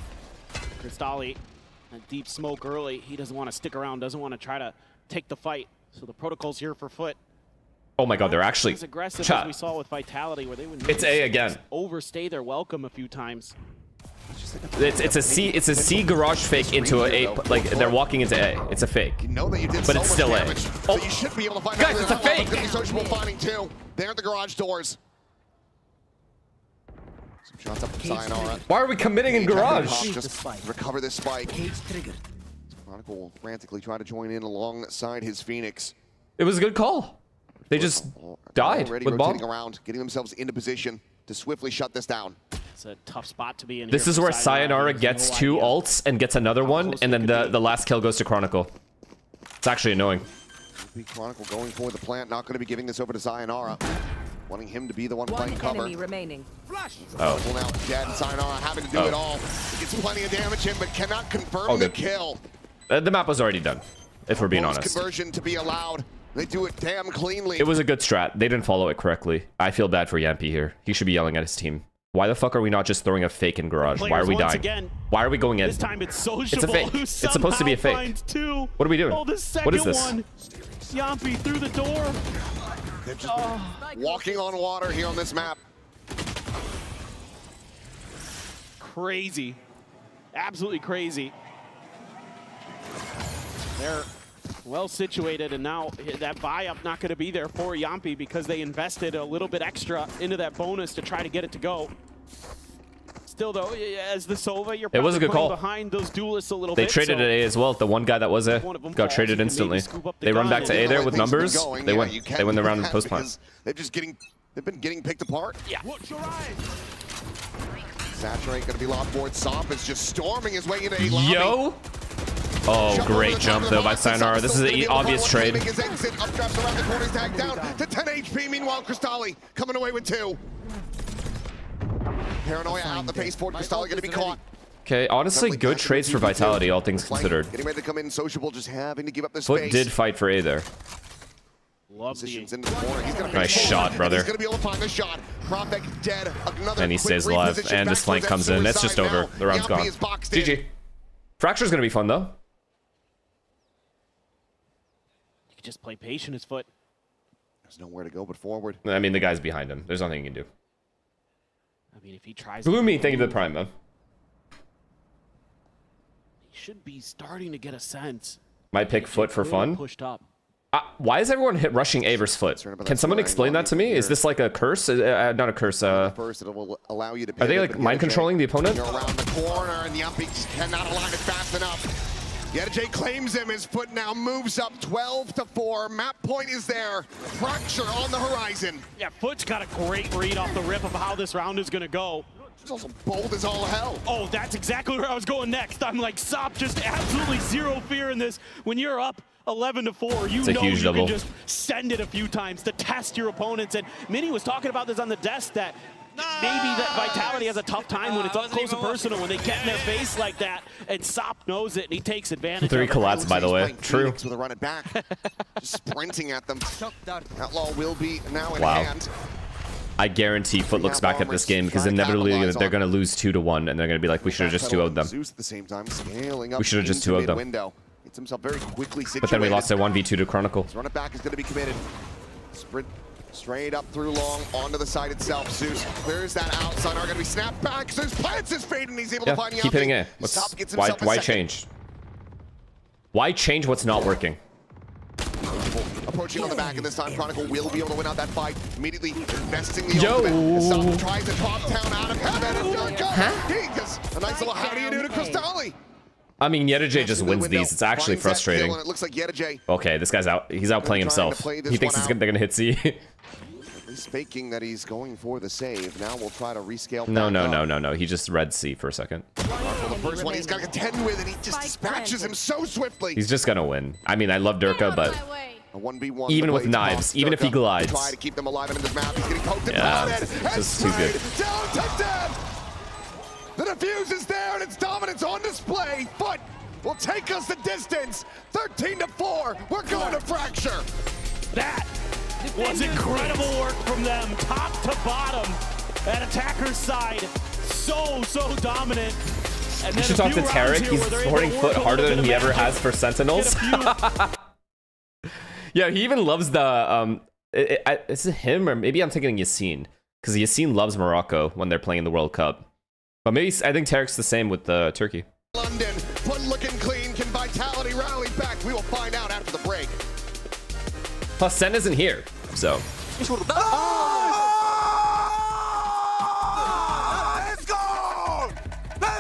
Cristalli, a deep smoke early. He doesn't want to stick around, doesn't want to try to take the fight. So the protocol's here for Foot. Oh my god, they're actually as aggressive as we saw with Vitality, where they would It's A again. overstay their welcome a few times. It's a C garage fake into a like they're walking into A. It's a fake. You know that you did but so it's much still damage, A. so you should be able to find Guys, out it's a fake. It's sociable finding 2. There at the garage doors. Some shots up from Sayonara. Why are we committing in garage? Just recover this spike. Chronicle frantically try to join in alongside his Phoenix. It was a good call. They just died Already with bomb. rotating around, getting themselves into position to swiftly shut this down. It's a tough spot to be in. This is where Sayonara gets 2 ults and gets another one, and then the last kill goes to Chronicle. It's actually annoying. Chronicle going for the plant, not going to be giving this over to Sayonara. Wanting him to be the one playing cover. Remaining. Oh. Well, now dead. Sayonara having to do it all. He gets plenty of damage in, but cannot confirm the kill. The map was already done, if we're being Bonus honest. Conversion to be allowed. They do it damn cleanly. It was a good strat. They didn't follow it correctly. I feel bad for Yampy here. He should be yelling at his team. Why the fuck are we not just throwing a fake in garage? Why are we dying? Again, why are we going in? This time it's sociable. It's a fake. It's supposed to be a fake. What are we doing? Oh, the second what is this? one. Yampy through the door. They're just walking on water here on this map. Crazy. Absolutely crazy. They're well situated, and now that buy-up not going to be there for Yampy because they invested a little bit extra into that bonus to try to get it to go. Still, though, as the Sova, you're was a good call. behind those duelists a little they bit. traded at A as well. The one guy that was A got traded instantly. They run back to A there with numbers. They win. They win the round in post plant. They've been getting picked apart. Yeah. Saturate going to be locked board. Sop is just storming his way into A lobby. Yo. Oh, great jump though by Sayonara. This is an obvious trade. His exit, updrafts around the corner, tag down to 10 HP. Meanwhile, Cristalli coming away with 2. Paranoia out the pace forward. Cristalli going to be caught. Okay, honestly, good trades for Vitality, all things considered. Getting ready to come in, sociable, just having to give up the space. Foot did fight for A there. Positions into the corner. He's gonna Nice shot, brother. He's going to be able to find the shot. Prophet dead. Another And he stays alive. And this flank comes in. It's just over. The round's gone. GG. Fracture's going to be fun, though. You can just play patient as Foot. There's nowhere to go but forward. I mean, the guy's behind him. There's nothing he can do. I mean, if he tries... Gloomy, thank you for the prime, man. He should be starting to get a sense. Might pick Foot for fun. Pushed up. Why is everyone rushing A versus Foot? Can someone explain that to me? Is this like a curse? Not a curse. First, it will allow you to are they like mind controlling the opponent? You're around the corner, and the Yumpy cannot align it fast enough. Yedajay claims him. His Foot now moves up 12-4. Map point is there. Fracture on the horizon. Yeah, Foot's got a great read off the rip of how this round is going to go. He's also bold as all hell. Oh, that's exactly where I was going next. I'm like, Sop, just absolutely zero fear in this. When you're up 11-4, you know you can just send it a few times to test your opponents. And Minnie was talking about this on the desk that maybe that Vitality has a tough time when it's up close and personal, when they get in their face like that, and Sop knows it, and he takes advantage 3 of it. collapse, by the way. True. With a run it back. Just sprinting at them. Outlaw will be now in Wow. hand. I guarantee Foot looks back at this game because inevitably they're going to lose 2-1, and they're going to be like, we should have just 2-0'd them. Zeus at the same time, scaling up We should have just into 2-0'd them. mid-window. Gets himself very quickly situated. But then we lost a 1v2 to Chronicle. His run it back is going to be committed. Sprint straight up through long onto the side itself. Zeus clears that outside. Are going to be snapped back. Zeus plants his fade and he's able to find the keep hitting A. Why change? Why change what's not working? Approaching on the back, and this time Chronicle will be able to win out that fight. Immediately investing the ultimate. Stop tries to drop down out of heaven, and he does a nice little how do you do to Crystali. I mean, Yedajay just wins these. It's actually frustrating. It looks like Yedajay. Okay, this guy's out. He's outplaying himself. He thinks they're gonna hit C. He's faking that he's going for the save. Now we'll try to rescale. No. He just read C for a second. For the first one he's got to contend with, and he just dispatches him so swiftly. He's just gonna win. I mean, I love Durka, but a 1v1 even with knives, even if he glides. Try to keep them alive in this map. He's getting poked and it's just too good. Down, touchdown! The defuse is there, and its dominance on display. Foot will take us the distance. 13-4. We're going to Fracture. That was incredible work from them, top to bottom, at attacker's side. So dominant. And you should talk to Tarek. He's supporting Foot harder than he ever has for Sentinels. Yeah, he even loves the is it him, or maybe I'm thinking Yassine, because Yassine loves Morocco when they're playing the World Cup. But maybe I think Tarek's the same with Turkey. London, Foot looking clean. Can Vitality rally back? We will find out after the break. Plus, Sen isn't here, so. Let's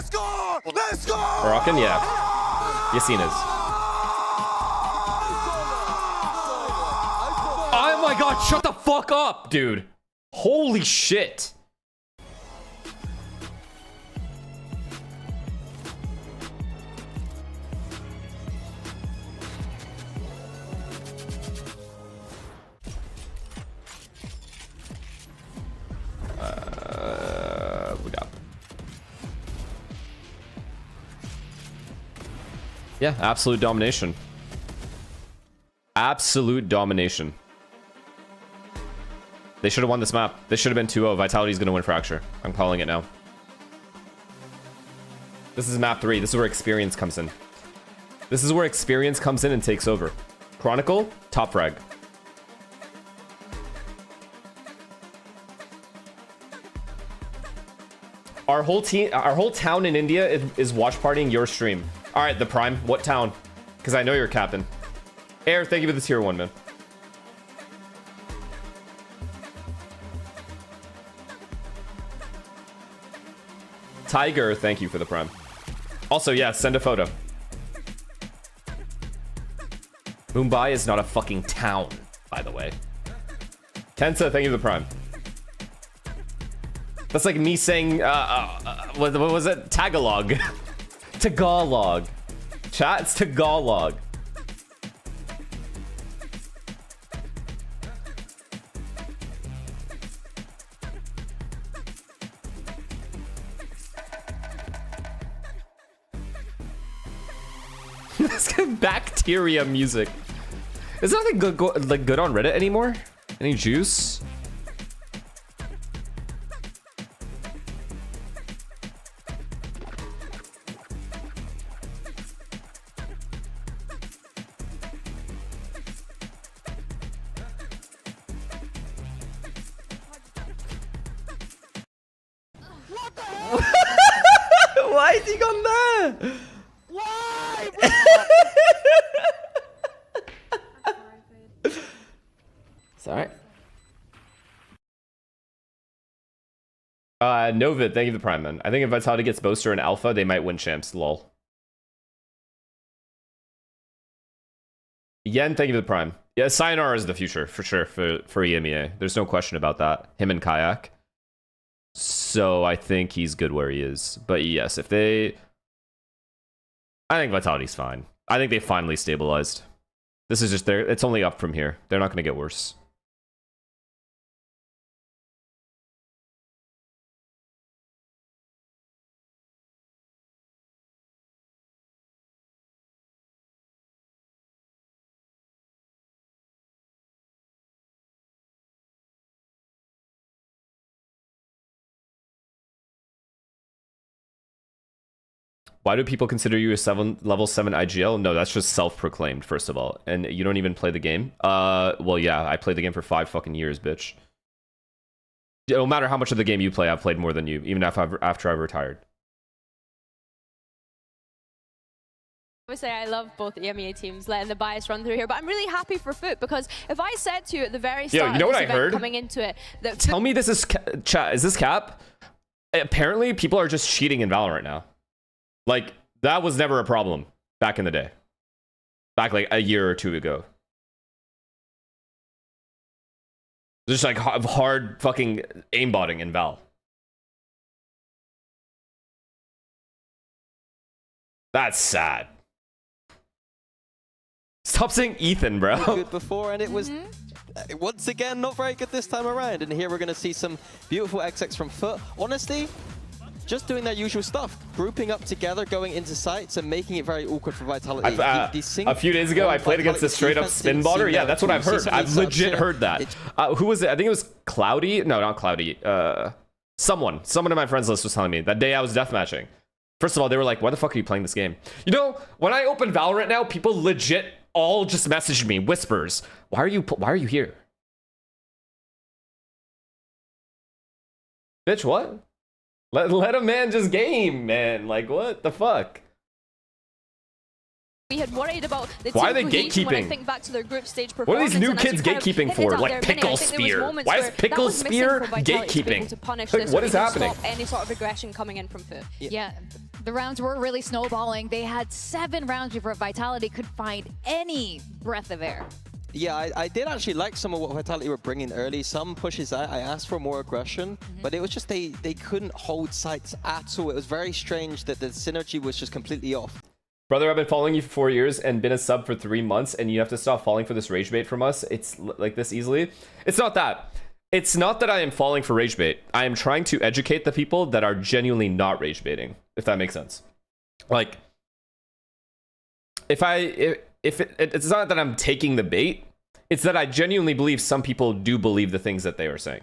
go! Moroccan, yeah. Yassine is. Oh my god, shut the fuck up, dude. Holy shit. We got. Yeah, absolute domination. Absolute domination. They should have won this map. This should have been 2-0. Vitality's going to win Fracture. I'm calling it now. This is map 3. This is where experience comes in. This is where experience comes in and takes over. Chronicle, top frag. Our whole team, our whole town in India is watch partying your stream. All right, the Prime. What town? Because I know you're captain. Air, thank you for the tier 1, man. Tiger, thank you for the Prime. Also, yeah, send a photo. Mumbai is not a fucking town, by the way. Kensa, thank you for the Prime. That's like me saying, what was it? Tagalog. Tagalog. Chat, it's Tagalog. This kind of bacteria music. Is there nothing good on Reddit anymore? Any juice? Why is he gone there? Why? It's alright. Novid, thank you for the Prime, man. I think if Vitality gets Boaster and Alpha, they might win champs, lol. Yen, thank you for the Prime. Yeah, Sayonara is the future, for sure, for EMEA. There's no question about that. Him and Kayak. So I think he's good where he is. But yes, if they... I think Vitality's fine. I think they finally stabilized. This is just it's only up from here. They're not going to get worse. Why do people consider you a level 7 IGL? No, that's just self-proclaimed, first of all. And you don't even play the game? Well, yeah, I played the game for 5 fucking years, bitch. No matter how much of the game you play, I've played more than you, even after I've retired. Obviously, I love both EMEA teams letting the bias run through here, but I'm really happy for Foot because if I said to you at the very start you know of what this I event heard? coming into it, that Tell me this is chat. Is this cap? Apparently, people are just cheating in Valorant now. Like, that was never a problem back in the day. Back like a year or two ago. Just like hard fucking aimbotting in Val. That's sad. Stop saying Ethan, bro. Good before, and it was once again not very good this time around. And here we're going to see some beautiful XX from Foot. Honestly, just doing their usual stuff, grouping up together, going into sites, and making it very awkward for Vitality. A few days ago, I played against a straight-up spin botter. Yeah, that's what I've heard. I've legit heard that. Who was it? I think it was Cloudy. No, not Cloudy. Someone in my friends list was telling me that day I was deathmatching. First of all, they were like, "Why the fuck are you playing this game?" You know, when I open Valorant now, people legit all just message me, whispers. Why are you here? Bitch, what? Let a man just game, man. Like, what the fuck? we had worried about the Why are they gatekeeping? When I gatekeeping? think back to their group stage performance. What are these new kids kind of gatekeeping for? Like Pickle Spear. Why is Pickle Spear gatekeeping? Like, what is happening? Stop any sort of aggression coming in from Foot. Yeah, the rounds were really snowballing. They had 7 rounds before Vitality could find any breath of air. Yeah, I did actually like some of what Vitality were bringing early. Some pushes out. I asked for more aggression, but it was just they couldn't hold sites at all. It was very strange that the synergy was just completely off. Brother, I've been following you for 4 years and been a sub for 3 months, and you have to stop falling for this rage bait from us. It's like this easily. It's not that. It's not that I am falling for rage bait. I am trying to educate the people that are genuinely not rage baiting, if that makes sense. Like, it's not that I'm taking the bait, it's that I genuinely believe some people do believe the things that they are saying.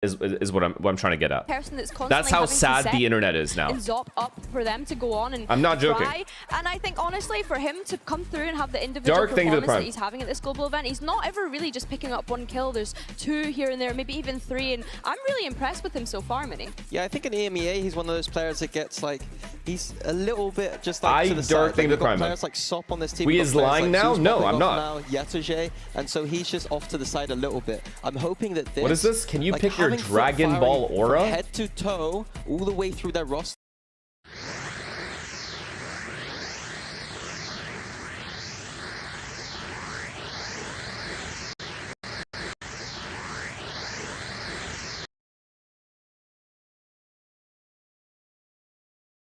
Is what I'm trying to get at. That's how sad the internet is now. Zop up for them to go on and I'm not joking. And I think honestly for him to come through and have the individual performance that he's having at this global event, he's not ever really just picking up 1 kill. There's 2 here and there, maybe even 3, and I'm really impressed with him so far, Minnie. Yeah, I think in EMEA he's one of those players that gets like he's a little bit just like to the side. Like, we've got players like Sop on this team. We is lying now? No, I'm not. Now Yetoje, and so he's just off to the side a little bit. I'm hoping that this. What is this? Can you pick your Dragon Ball aura? Head to toe, all the way through their roster.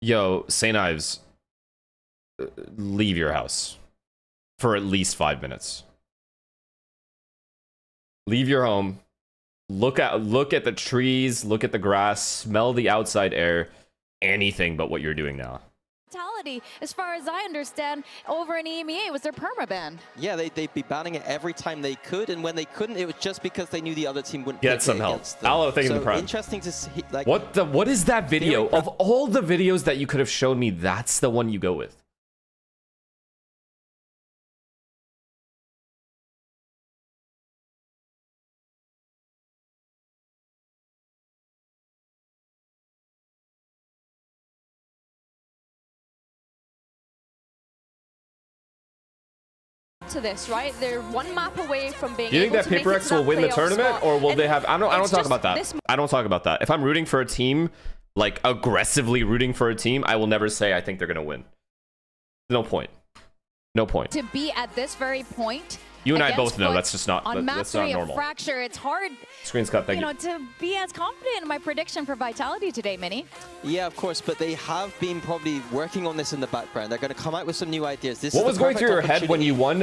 Yo, St. Ives, leave your house for at least 5 minutes. Leave your home. Look at the trees, look at the grass, smell the outside air. Anything but what you're doing now. Vitality, as far as I understand, over in EMEA was their permaban. Yeah, they'd be banning it every time they could, and when they couldn't, it was just because they knew the other team wouldn't get some help. Aloe, thank you for the prime. Interesting to see. Like, what is that video? Of all the videos that you could have shown me, that's the one you go with. To this, right? They're 1 map away from being. Do you think that Paper X will win the tournament, or will they have? I don't talk about that. I don't talk about that. If I'm rooting for a team, like aggressively rooting for a team, I will never say I think they're gonna win. No point. No point. To be at this very point. You and I both know that's just not. On map that's 3 not normal. of Fracture, it's hard. Screen's cut. Thank you. To be as confident in my prediction for Vitality today, Minnie. Yeah, of course, but they have been probably working on this in the background. They're going to come out with some new ideas. What was going through your head when you won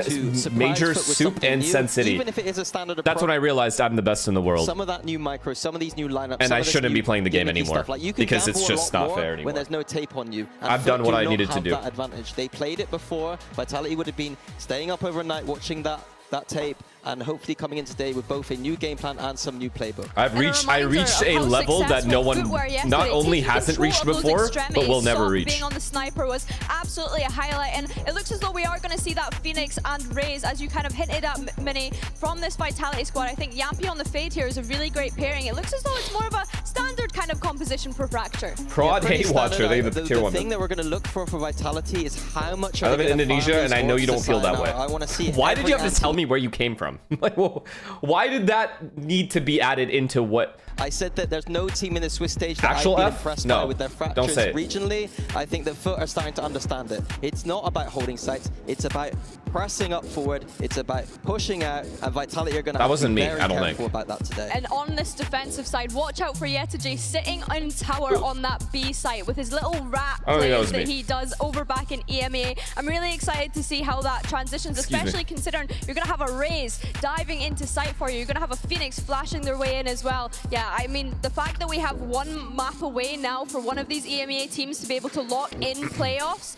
Major, Soup, and Sen City? Even if it is a standard approach. That's when I realized I'm the best in the world. Some of that new micro, some of these new lineups, and I shouldn't be playing the game anymore because it's just not fair anymore. When there's no tape on you. I've done what I needed to do. That advantage. They played it before. Vitality would have been staying up overnight watching that that tape and hopefully coming in today with both a new game plan and some new playbook. I reached a level that no one not only hasn't reached before, but will never reach. Being on the sniper was absolutely a highlight, and it looks as though we are going to see that Phoenix and Raze, as you kind of hinted at, Mini, from this Vitality squad. I think Yampy on the Fade here is a really great pairing. It looks as though it's more of a standard kind of composition for Fracture. Prod hate watcher, they the tier 1. The thing that we're going to look for Vitality is how much I live in Indonesia, and I know you don't feel that way. I want to see. Why did you have to tell me where you came from? Like, well, why did that need to be added into what? I said that there's no team in the Swiss stage that Actual I've been F? impressed No, by with their fractures don't say it. regionally. I think that Foot are starting to understand it. It's not about holding sites. It's about pressing up forward. It's about pushing out, and Vitality are going to have to be very careful about that today. And on this defensive side, watch out for Yettage sitting in tower on that B site with his little rat plays that he does over back in EMEA. I'm really excited to see how that transitions, especially considering you're going to have a Raze diving into site for you. You're going to have a Phoenix flashing their way in as well. Yeah, I mean, the fact that we have one map away now for one of these EMEA teams to be able to lock in playoffs,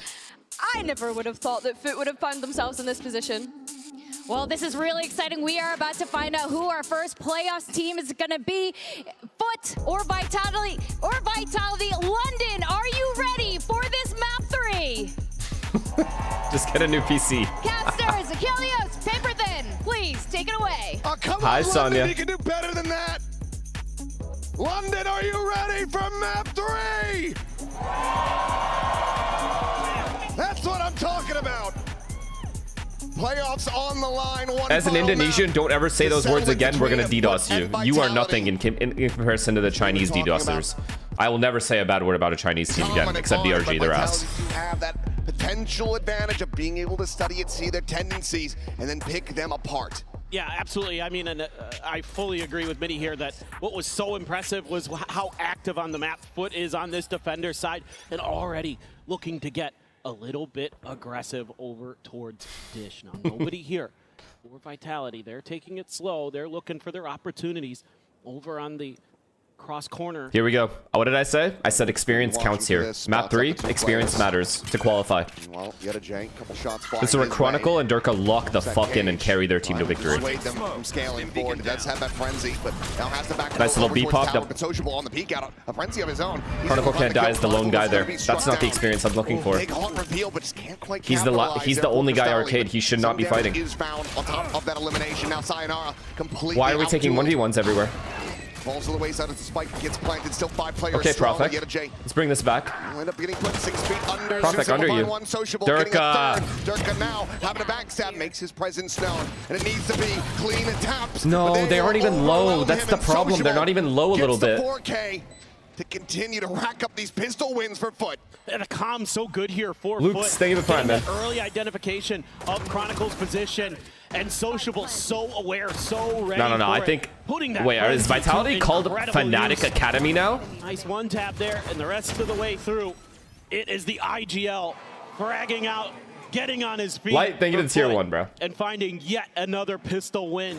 I never would have thought that Foot would have found themselves in this position. Well, this is really exciting. We are about to find out who our first playoffs team is going to be. Foot or Vitality London, are you ready for this map 3? Just get a new PC. Casters, Achilles, Paper Thin, please take it away. Oh, come Hi, on, Sonia. London, you can do better than that. London, are you ready for map 3? That's what I'm talking about. Playoffs on the line. As an Indonesian, don't ever say those words again. We're going to DDoS you. You are nothing in comparison to the Chinese DDoSers. I will never say a bad word about a Chinese team again, except DRG, their ass. You have that potential advantage of being able to study and see their tendencies and then pick them apart. Yeah, absolutely. I mean, and I fully agree with Minnie here that what was so impressive was how active on the map Foot is on this defender side, and already looking to get a little bit aggressive over towards Dish. Now, nobody here for Vitality. They're taking it slow. They're looking for their opportunities over on the cross corner. Here we go. What did I say? I said experience counts here. Map 3, experience matters to qualify. Well, couple shots. This is where Chronicle and Durka lock the fuck in and carry their team to victory. Them from scaling forward. It does have that frenzy, but now has to back nice little B pop. But Sociable on the peak out, a frenzy of his own. Chronicle can't die as the lone guy there. That's not the experience I'm looking for. Big hot reveal, but just can't quite he's the only guy arcade. He should not be fighting. Is found on top of that elimination. Now Sayonara completely. Why are we taking 1v1s everywhere? Falls to the wayside as the spike gets planted. Still 5 players. Okay, Profek. Let's bring this back. We'll end up getting put 6 feet under. Profek under you. Durka. Durka now having a backstab makes his presence known, and it needs to be clean and tapped. No, they aren't even low. That's the problem. They're not even low a little bit. 4K to continue to rack up these pistol wins for Foot. And the comm so good here for Luke, Foot. stay in the front, man. Early identification of Chronicle's position, and Sociable so aware, so ready. No. I think. Wait, is Vitality called Fnatic Academy now? Nice one tap there, and the rest of the way through, it is the IGL fragging out, getting on his feet. Light, thank you to the tier 1, bro. And finding yet another pistol win.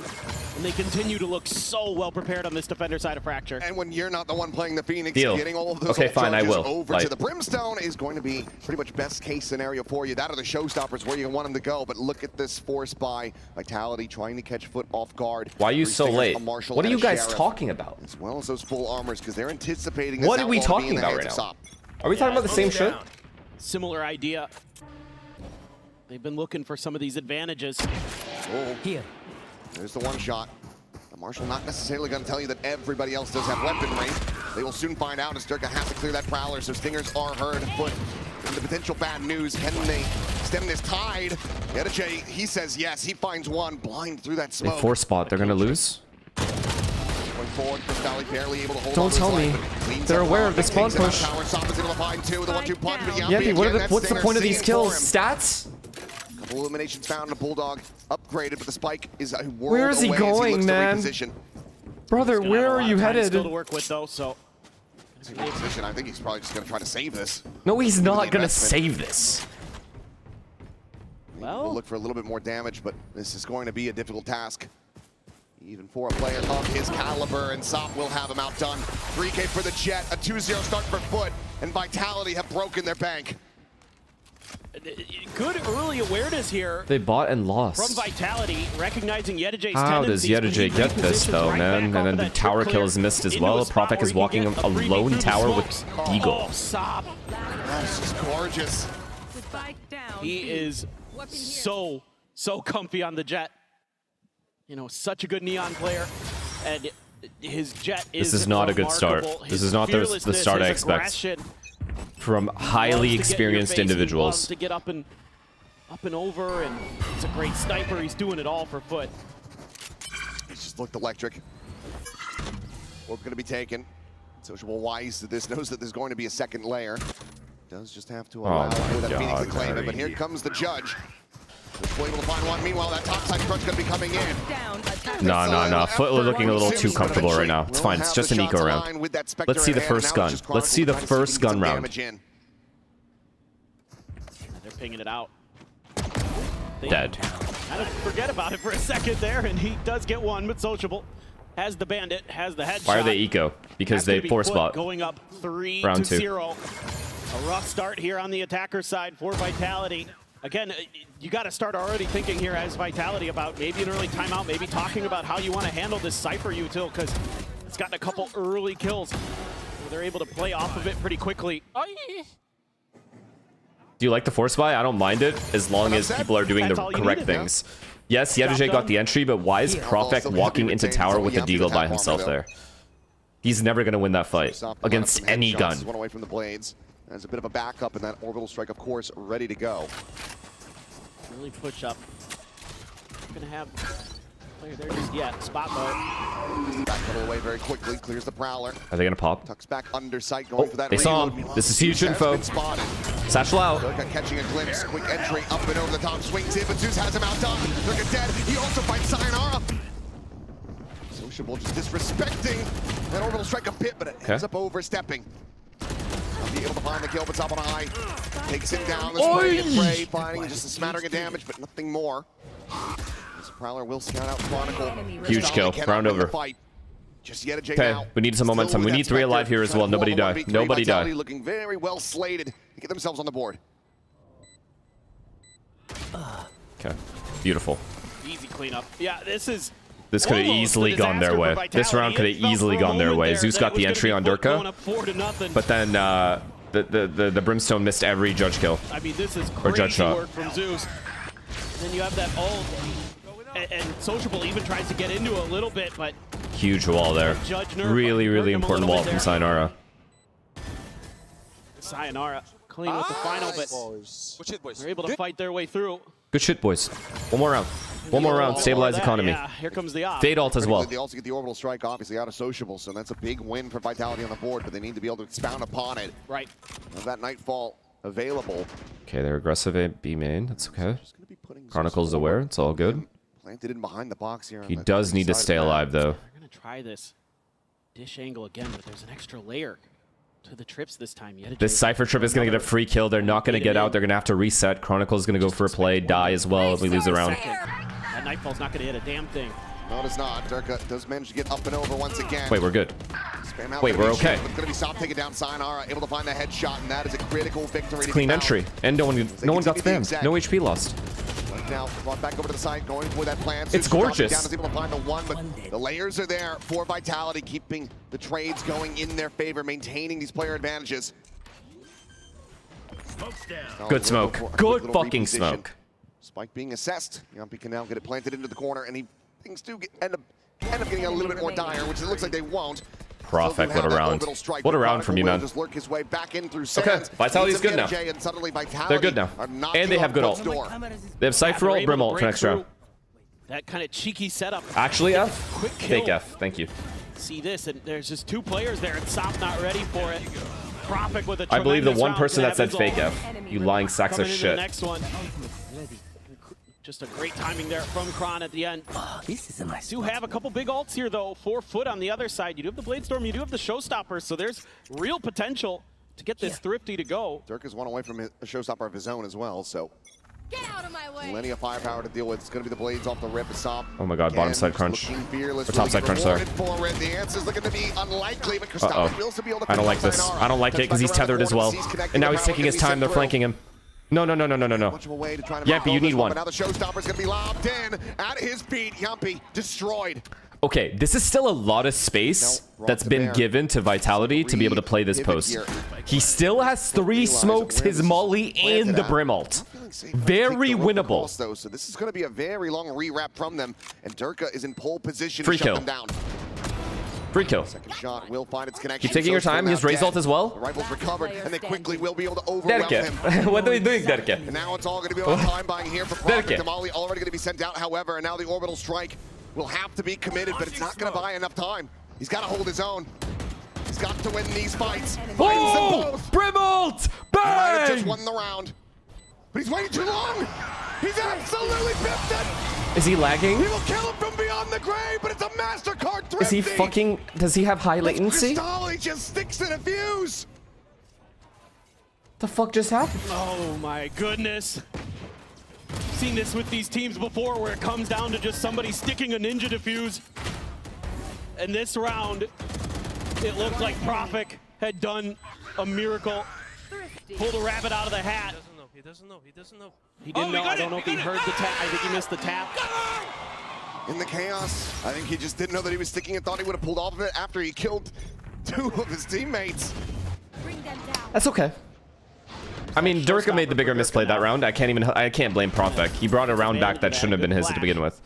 And they continue to look so well prepared on this defender side of Fracture. And when you're not the one playing the Phoenix, Deal. getting all of those okay, fine, I will. over to the Brimstone is going to be pretty much best case scenario for you. That are the showstoppers where you want them to go. But look at this force by Vitality trying to catch Foot off guard. Why are you so late? What are you guys talking about? As well as those full armors, because they're anticipating. What are we talking about right now? Are we talking about the same shit? Similar idea. They've been looking for some of these advantages. Oh, here. There's the one shot. Marshall not necessarily going to tell you that everybody else does have weaponry. They will soon find out as Durka has to clear that Prowler, so Stingers are heard. Foot in the potential bad news. Can they stem this tide? Yettage, he says yes. He finds one blind through that smoke. They 4 spot. They're going to lose. Going forward, Crystalli barely able to hold Don't tell me. They're aware of the spawn push. Yeah, what's the point of these kills? Stats? Couple eliminations found, a Bulldog upgraded, but the spike is a world Where is he away going, man? Brother, where are you headed? Still to work with though, so. I think he's probably just going to try to save this. No, he's not going to save this. Well, we'll look for a little bit more damage, but this is going to be a difficult task. Even for a player of his caliber, and Sop will have him outdone. 3K for the Jet, a 2-0 start for Foot, and Vitality have broken their bank. good early awareness here. They bought and From lost. Vitality, recognizing Yedijay's How does tendencies. Yedijay get this though, man? And then the tower kill is missed as well. Prophet is walking a lone tower with Eagle. Oh, stop. This is gorgeous. He is so comfy on the Jet. You know, such a good Neon player. And his Jet is This is not a good start. remarkable. This His is not the start I his expect aggression, from highly loves to get in your experienced face. He individuals. loves to get up and over, and he's a great sniper. He's doing it all for Foot. It's just looked electric. Orb going to be taken. Sociable wise to this, knows that there's going to be a second layer. Does just have to allow that Phoenix to claim it, but here comes the judge. Able to find one. Meanwhile, that topside crunch going to be coming in. No. Foot looking a little too comfortable right now. It's fine. It's just an eco round. Let's see the first gun. Let's see the first gun round. They're pinging it out. Dead. Kind of forget about it for a second there, and he does get one, but Sociable has the bandit, has the headshot. Why are they eco? Because they force bot. Going up 3-0. Round 2. A rough start here on the attacker side for Vitality. Again, you got to start already thinking here as Vitality about maybe an early timeout, maybe talking about how you want to handle this Cypher util, because it's gotten a couple early kills. Where they're able to play off of it pretty quickly. Do you like the force buy? I don't mind it as long as people are doing the correct things. Yes, Yedijay got the entry, but why is Prophet walking into tower with a deagle by himself there? He's never going to win that fight against any gun. One away from the blades. There's a bit of a backup, and that orbital strike, of course, ready to go. Really push up. Gonna have player there just yet. Spot mode. Backpedal away very quickly. Clears the prowler. Are they going to pop? Tucks back under sight, going for that. They saw him. This is huge info. Satchel out. Durka catching a glimpse. Quick entry up and over the top. Swings in, but Zeus has him outdone. Durka dead. He also fights Sayonara. Sociable just disrespecting that orbital strike a bit, but it ends up overstepping. Be able to find the kill, but top on high. Takes him down. The spray and Prey finding just a smattering of damage, but nothing more. This Prowler will scout out Chronicle. Huge kill. Round over. Okay, we need some momentum. We need 3 alive here as well. Nobody die. Nobody die. Looking very well slated to get themselves on the board. Okay, beautiful. Easy cleanup. Yeah, this could have easily gone their way. This round could have easily gone their way. Zeus got the entry on Durka, but then the Brimstone missed every judge kill. I mean, this is or judge shot. Work from Zeus. And then you have that ult, and Sociable even tries to get into a little bit, but huge wall there. Really important wall from Sayonara. Sayonara clean with the final, but they're able to fight their way through. Good shit, boys. One more round. One more round. Stabilize economy. Yeah, here comes the op. Fade ult as well. They also get the orbital strike, obviously, out of Sociable, so that's a big win for Vitality on the board, but they need to be able to expound upon it. Right. Have that Nightfall available. Okay, they're aggressive at B main. That's okay. Chronicle's aware. It's all good. Planted in behind the box here. He does need to stay alive, though. They're going to try this dish angle again, but there's an extra layer to the trips this time. This Cypher trip is going to get a free kill. They're not going to get out. They're going to have to reset. Chronicle's going to go for a play, die as well if we lose the round. That Nightfall's not going to hit a damn thing. No, it's not. Durka does manage to get up and over once again. Wait, we're good. Wait, we're okay. It's going to be stopped, taking down Sayonara, able to find the headshot, and that is a critical victory. It's clean entry, and no one got spammed. No HP lost. Now brought back over to the side, going for that plan. It's gorgeous. Down, is able to find the one, but the layers are there for Vitality, keeping the trades going in their favor, maintaining these player advantages. Good smoke. Good fucking smoke. Spike being assessed. Yumpy can now get it planted into the corner, and things do end up getting a little bit more dire, which it looks like they won't. Prophet, what a round. What a round from you, man. Just lurk his way back in through okay, Vitality's good now. They're good now. And they have good ult. They have Cypher ult, Brim ult for next round. That kind of cheeky setup. Actually, F? Fake F. Thank you. See this, and there's just 2 players there, and Sop not ready for it. Prophet with a I believe the one person that said fake F. You lying sacks of shit. Next one. Just a great timing there from Kron at the end. This is a nice do have a couple big ults here, though. 4 foot on the other side. You do have the Bladestorm, you do have the Showstopper, so there's real potential to get this thrifty to go. Durka's one away from a Showstopper of his own as well, so. Get out of my way. Plenty of firepower to deal with. It's going to be the blades off the rip. Stop. Oh my god, bottom side crunch. Or top side crunch, sorry. The answer's looking to be unlikely, but will still be able to I don't like this. I don't like it because he's tethered as well. And now he's taking his time. They're flanking him. No. Much of a way to try to Yampy, you need one. But now the showstopper's gonna be lobbed in at his feet. Yampy destroyed. Okay, this is still a lot of space that's been given to Vitality to be able to play this post. He still has 3 smokes, his molly, and the Brim ult. Very winnable. So this is going to be a very long rewrap from them, and Durka is in pole position to shut them down. Free kill. Second shot will find its connection. Keep taking your time. He has Raze ult as well. The rifle's recovered, and they quickly will be able to overwhelm him. What are we doing, Derke? And now it's all going to be on time buying here for Profit. The molly already going to be sent out, however, and now the orbital strike will have to be committed, but it's not going to buy enough time. He's got to hold his own. He's got to win these fights. Oh! Brim ult! Bang! He might have just won the round, but he's waiting too long. He's absolutely biffed it. Is he lagging? He will kill him from beyond the grave, but it's a MasterCard 3. Is he fucking... Does he have high latency? He just sticks in a fuse. The fuck just happened? Oh my goodness. Seen this with these teams before where it comes down to just somebody sticking a ninja defuse. And this round, it looked like Profit had done a miracle. Pulled a rabbit out of the hat. He doesn't know. He didn't know. I don't know if he heard the tap. I think he missed the tap. In the chaos, I think he just didn't know that he was sticking and thought he would have pulled off of it after he killed 2 of his teammates. That's okay. I mean, Durka made the bigger misplay that round. I can't blame Profit. He brought a round back that shouldn't have been his to begin with.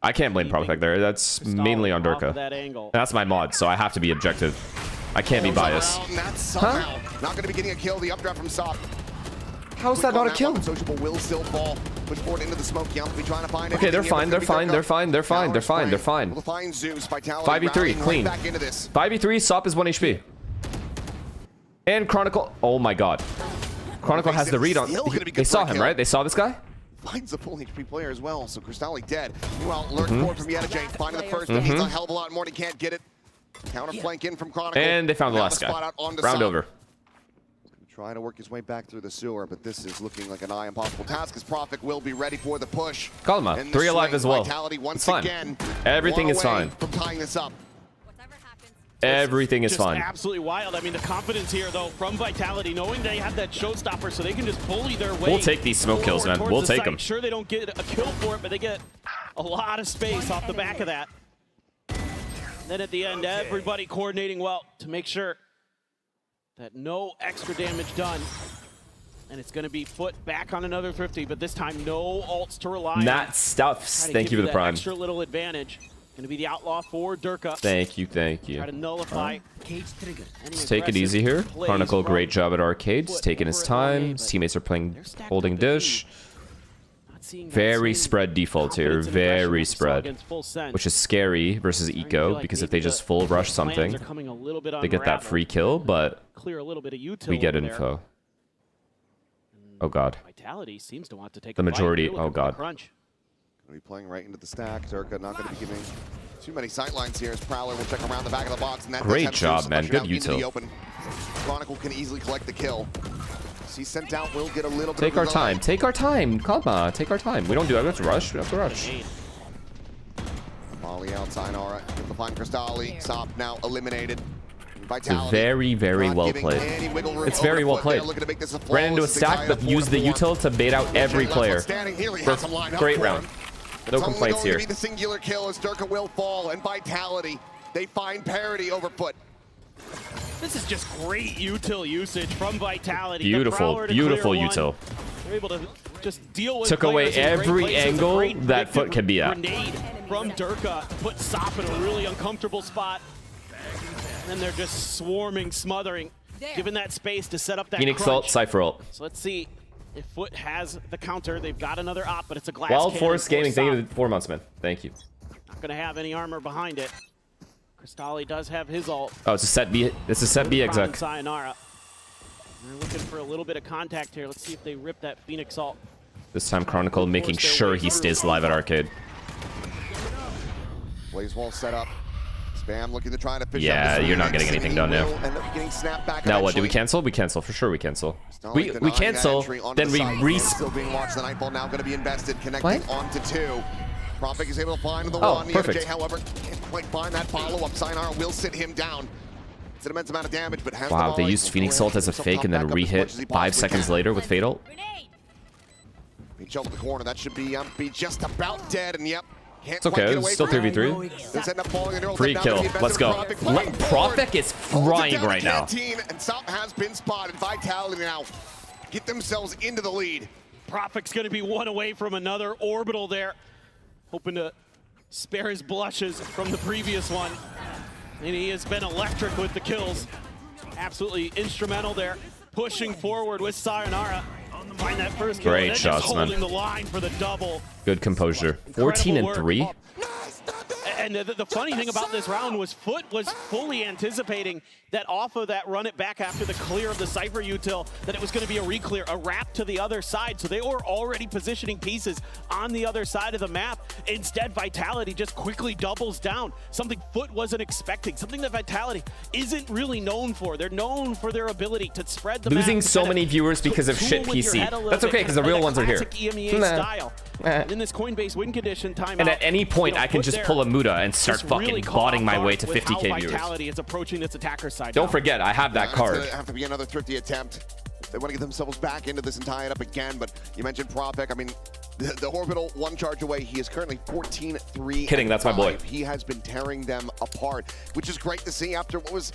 I can't blame Profit there. That's mainly on Durka. That's my mod, so I have to be objective. I can't be biased. Huh? Not going to be getting a kill. The updraft from Sop. How's that not a kill? Sociable will still fall. Push forward into the smoke. Yampy trying to find it. Okay, they're fine. They're fine. We'll find Zeus. Vitality 5v3, clean. 5v3, Sop is 1 HP. And Chronicle. Oh my god. Chronicle has the read on. They saw him, right? They saw this guy? Finds the full HP player as well, so Crystalli dead. Meanwhile, lurk forward from Yettajay. Finding the first, but needs a hell of a lot more, and he can't get it. Counter flank in from Chronicle. And they found the last guy. Round over. Trying to work his way back through the sewer, but this is looking like a nigh impossible task as Profit will be ready for the push. Kalma, 3 alive as well. It's fine. Everything is fine. From tying this up. Everything is fine. Absolutely wild. I mean, the confidence here, though, from Vitality, knowing they have that showstopper, so they can just bully their way. We'll take these smoke kills, man. We'll take them. Sure, they don't get a kill for it, but they get a lot of space off the back of that. And then at the end, everybody coordinating well to make sure that no extra damage done. And it's going to be Foot back on another Thrifty, but this time no ults to rely on. That stuffs. Thank you for the prime. Extra little advantage. Going to be the outlaw for Durka. Thank you. Try to nullify. Let's take it easy here. Chronicle, great job at arcades. Taking his time. His teammates are playing holding dish. Very spread default here. Very spread. Which is scary versus Eco, because if they just full rush something, they get that free kill, but we get info. Oh god. The majority. Oh god. Going to be playing right into the stack. Durka not going to be giving too many sightlines here as Prowler will check around the back of the box. And that great job, man. Good util. Chronicle can easily collect the kill. He's sent out, will get a little bit Take our time. Take our time. Come on. Take our time. We don't do that. We have to rush. We have to rush. Molly outside. All right. Able to find Crystalli. Sop now eliminated. It's very, very well played. It's very well played. Ran into a stack, but used the util to bait out every player. Great round. No complaints here. The singular kill as Durka will fall, and Vitality, they find parity over Foot. This is just great util usage from Vitality. Beautiful, beautiful util. They're able to just deal with took away every angle that Foot can be at. Grenade from Durka to put Sop in a really uncomfortable spot. And then they're just swarming, smothering, given that space to set up that Phoenix ult, Cypher ult. So let's see if Foot has the counter. They've got another op, but it's a glass Wild Forest Gaming, thank you for 4 months, man. Thank you. Not going to have any armor behind it. Crystalli does have his ult. Oh, it's a set B. It's a set B exec. Sayonara. They're looking for a little bit of contact here. Let's see if they rip that Phoenix ult. This time Chronicle making sure he stays live at arcade. Blaze wall set up. Spam looking to try to fish yeah, you're not getting anything done now. Now what, do we cancel? We cancel, for sure we cancel. We cancel, then we respawn. Still being watched, the Nightfall now going to be invested, connecting onto 2. Profit is able to find the one. Perfect. However, can't quite find that follow-up. Sayonara will sit him down. It's an immense amount of damage, but has wow, they used Phoenix ult as a fake and then re-hit 5 seconds later with Fatal. He jumped the corner. That should be just about dead. And yep, can't It's okay. It's still 3v3. Free kill. Let's go. Profek is frying right now. And Sop has been spotted. Vitality now get themselves into the lead. Profek's going to be one away from another orbital there. Hoping to spare his blushes from the previous one. And he has been electric with the kills. Absolutely instrumental there. Pushing forward with Sayonara. Find that first kill. Great shots, man. Holding the line for the double. Good composure. 14 and 3. And the funny thing about this round was Foot was fully anticipating that off of that run it back after the clear of the Cypher util, that it was going to be a re-clear, a wrap to the other side. So they were already positioning pieces on the other side of the map. Instead, Vitality just quickly doubles down. Something Foot wasn't expecting, something that Vitality isn't really known for. They're known for their ability to spread the map. Losing so many viewers because of shit PC. That's okay, because the real ones are here. Style. In this Coinbase win condition timeout, and at any point, I can just pull a Muda and start fucking really botting my way to 50k viewers. Vitality is approaching this attacker side. Don't forget, I have that card. It's gonna have to be another thrifty attempt. They want to get themselves back into this and tie it up again, but you mentioned Profek. I mean, the orbital one charge away. He is currently 14-3. Kidding, that's my boy. He has been tearing them apart, which is great to see after what was,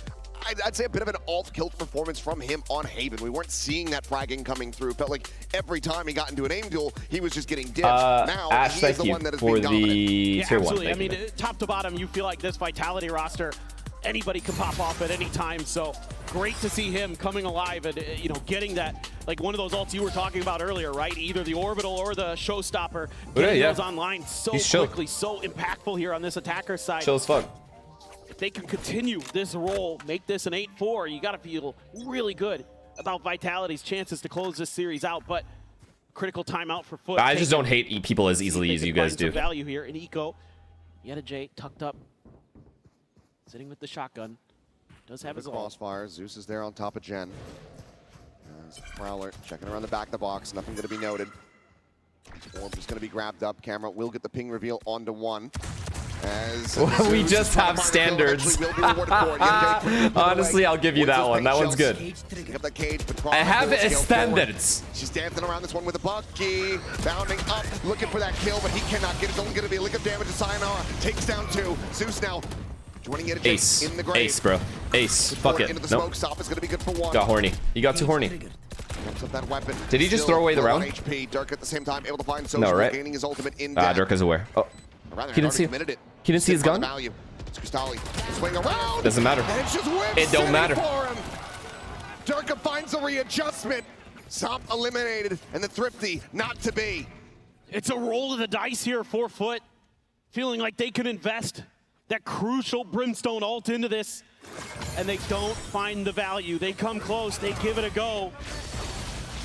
I'd say, a bit of an off-kilt performance from him on Haven. We weren't seeing that fragging coming through. Felt like every time he got into an aim duel, he was just getting dipped. Now Ash, he is the one that is being dominant. Yeah, tier absolutely. one. I mean, top to bottom, you feel like this Vitality roster, anybody can pop off at any time. So great to see him coming alive and getting that, like one of those ults you were talking about earlier, right? Either the orbital or the showstopper. Getting those online so quickly, so impactful here on this attacker side. Chill as fuck. If they can continue this role, make this an 8-4, you got to feel really good about Vitality's chances to close this series out. But critical timeout for Foot. I just don't hate people as easily as you guys do. Value here in Eco. Yeta tucked up, sitting with the shotgun. Does have his crossfire. Zeus is there on top of Jen. There's a Prowler checking around the back of the box. Nothing going to be noted. Orb is going to be grabbed up. Camera will get the ping reveal onto one. We just have standards. Honestly, I'll give you that one. That one's good. I have standards. She's dancing around this one with a Bucky. Bounding up, looking for that kill, but he cannot get it. It's only going to be a lick of damage to Sayonara. Takes down two. Zeus now joining it Ace. in the grave. Ace, bro. Ace. Fuck it. Nope. Stop is going to be good for one. Got horny. He got too horny. That weapon. Did he just throw away the round? HP. Dirk at the same time able to find Social, no, right? gaining his ultimate in Dirk is aware. Oh. He didn't see it. He didn't see his gun? It's Cristali. Swing around. Doesn't matter. And it's just it don't matter. Durka finds a readjustment. Sop eliminated, and the thrifty not to be. It's a roll of the dice here for Foot. Feeling like they could invest that crucial Brimstone ult into this, and they don't find the value. They come close, they give it a go.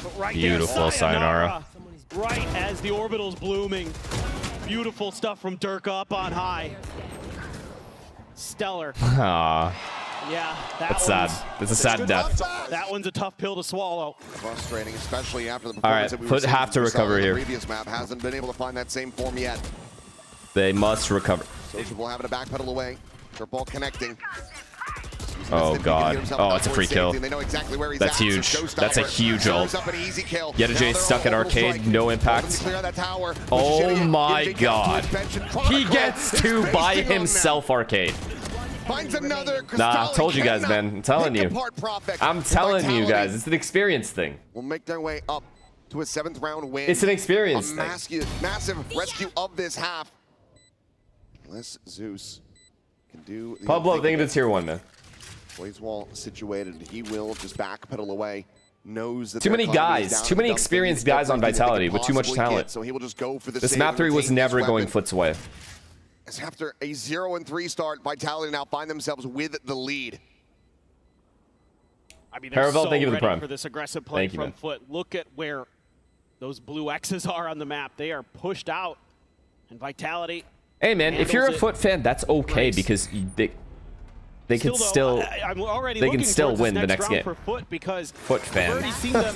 But right beautiful there, Sayonara. Right as the orbital's blooming. Beautiful stuff from Dirk up on high. Stellar. Aww. Yeah, that's sad. It's a sad death. That one's a tough pill to swallow. Frustrating, especially after the performance that we Foot have to recover here. The previous map hasn't been able to find that same form yet. They must recover. Sociable having to backpedal away. Triple connecting. Oh god. Oh, it's a free kill. They know exactly where he's That's at. huge. That's a huge ult. Yeta stuck at arcade, no impact. Oh my god. He gets to by himself arcade. Nah, I told you guys, man. I'm telling you. I'm telling you guys. It's an experience thing. We'll make their way up to a 7th round win. It's an experience thing. Massive rescue of this half. Unless Zeus can do the Pablo, thinking it's tier 1, man. Blaze wall situated. He will just backpedal away. Knows that too many guys, too many experienced guys on Vitality with too much talent. So he will just go for the this map 3 was never going Foot's way. As after a 0-3 start, Vitality now find themselves with the lead. I mean, they're so thank you for the ready prime. for this aggressive play from man. Foot. Look at where those blue X's are on the map. They are pushed out, and Vitality. Hey man, if you're a Foot fan, that's okay because they can still win the next game. For Foot because Foot fan. I've already seen them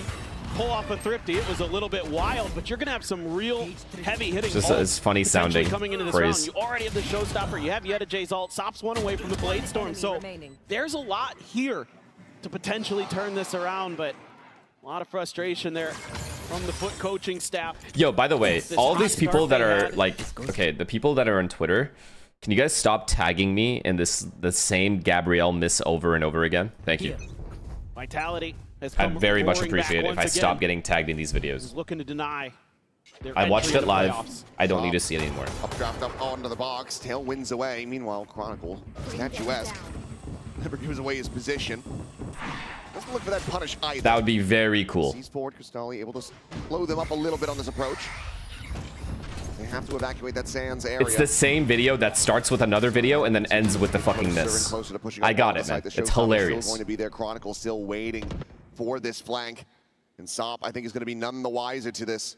pull off a thrifty. It was a little bit wild, but you're gonna have some real heavy hitting. Just as funny sounding coming into this phrase. round. You already have the showstopper. You have Yeta ult. Sops one away from the Blade Storm. So there's a lot here to potentially turn this around, but a lot of frustration there from the Foot coaching staff. Yo, by the way, all these people that are like, okay, the people that are on Twitter, can you guys stop tagging me in the same Gabrielle miss over and over again? Thank you. Vitality has I'd very much appreciate it if I stop getting tagged in these videos. Looking to deny. I watched it live. I don't need to see it anymore. Updraft up onto the box. Tail wins away. Meanwhile, Chronicle, statuesque, never gives away his position. Doesn't look for that punish either. That would be very cool. Sees forward, Cristalli able to slow them up a little bit on this approach. They have to evacuate that Sands area. It's the same video that starts with another video and then ends with the fucking miss. I got it, man. It's hilarious. Still going to be there. Chronicle still waiting for this flank. And Sop, I think, is going to be none the wiser to this.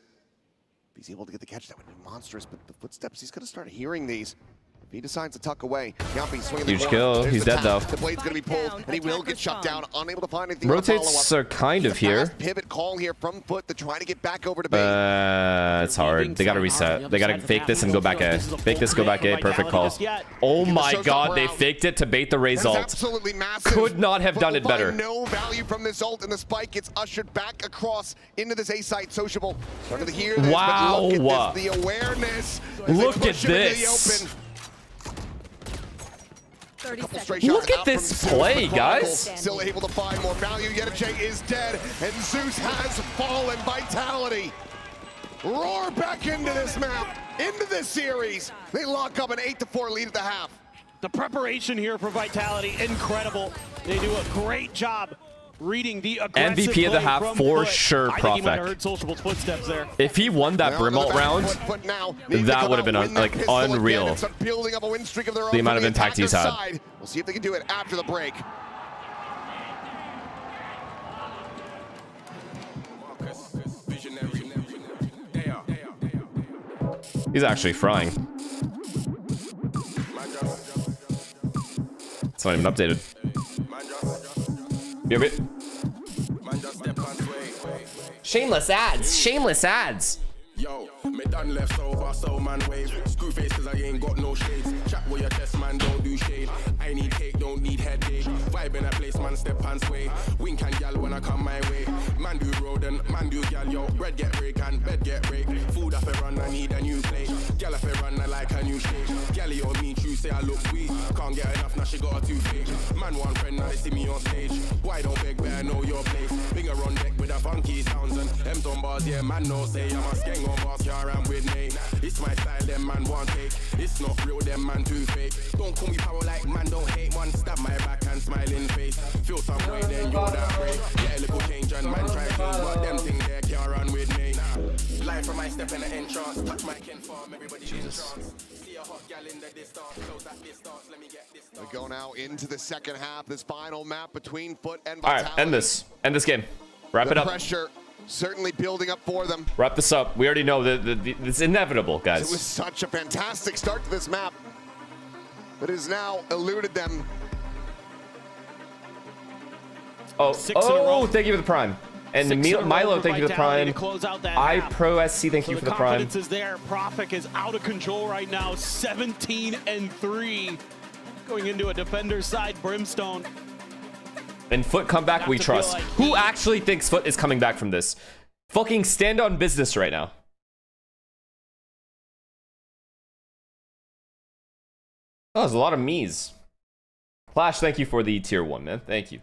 If he's able to get the catch, that would be monstrous. But the footsteps, he's going to start hearing these. If he decides to tuck away, Yampi swinging the Huge corner. kill. There's He's the dead, tap. though. The blade's going to be pulled, and he will get shut down. Unable to find anything. Rotates are kind of here. Pivot call here from Foot to try to get back over to base. It's hard. They gotta reset. They gotta fake this and go back A. Fake this, go back A. Perfect call. Oh my god, they faked it to bait the Raze ult. Absolutely massive. Could not have done it better. No value from this ult, and the spike gets ushered back across into this A site. Sociable starting to hear this. Wow. But look at this, the awareness. Look at this. Look at this play, guys. Still able to find more value. Yetiche is dead, and Zeus has fallen. Vitality roar back into this map, into this series. They lock up an 8-4 lead at the half. The preparation here for Vitality, incredible. They do a great job reading the aggressive MVP of the half for Foot. sure, I think he might have Profek. heard Sociable's footsteps there. If he won that Brimalt round, that would have been like unreal. The amount of impact he's had. We'll see if they can do it after the break. He's actually frying. It's not even updated. Yep, it. Shameless ads. Shameless ads. Yo, me done left over, so man wave. Screw faces, I ain't got no shades. Chat with your test, man, don't do shade. I need cake, don't need headache. Vibe in a place, man, step and sway. Wink and gal when I come my way. Man do road and man do gal, yo. Bread get break and bed get break. Food off a run, I need a new plate. Gal off a run, I like a new shape. Gally on me, true, say I look sweet. Can't get enough, now she got a toothache. Man one friend, now they see me on stage. Why don't beg, better know your place. Finger on deck with a funky sounds and M's on bars, yeah, man, no say. I'm a skeng on bars, car I'm with me. It's my style, them man want take. It's not real, them man too fake. Don't call me power like man, don't hate one. Stab my back and smiling face. Feel some way, then you're that break. Get a little change and man try things, but them things there can't run with me. Live from my step in the entrance, touch my kin farm, everybody Jesus. See a hot gal in the distance, close that distance, let me get this. We go now into the second half, this final map between Foot and All Vitality. right, end this. End this game. Wrap it up. Pressure certainly building up for them. Wrap this up. We already know that it's inevitable, guys. It was such a fantastic start to this map, but it has now eluded them. Oh, thank you for the prime. And Milo, thank you for the prime. iProSC, thank you for the prime. Confidence is there. Profek is out of control right now. 17-3. Going into a defender's side, Brimstone. And Foot come back, we trust. Like who actually thinks Foot is coming back from this? Fucking stand on business right now. Oh, there's a lot of me's. Clash, thank you for the tier 1, man. Thank you.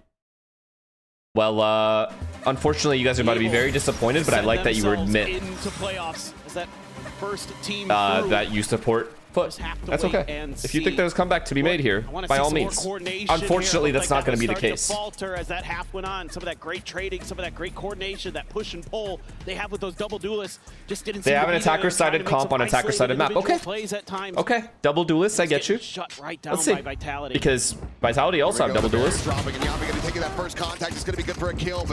Well, unfortunately, you guys are about to be very disappointed, but I like that you admit into playoffs as that first team that you support Foot. That's okay. If you think there's a comeback to be made here, by all means. Unfortunately, that's not going to be the case. Falter as that half went on. Some of that great trading, some of that great coordination, that push and pull they have with those double duelists just didn't. They have an attacker-sided comp on attacker-sided map. Okay. Okay. Double duelists, I get you. Shut right down Let's see. by Vitality. Because Vitality also have double duelists. Dropping and Yami going to take that first contact. It's going to be good for a kill,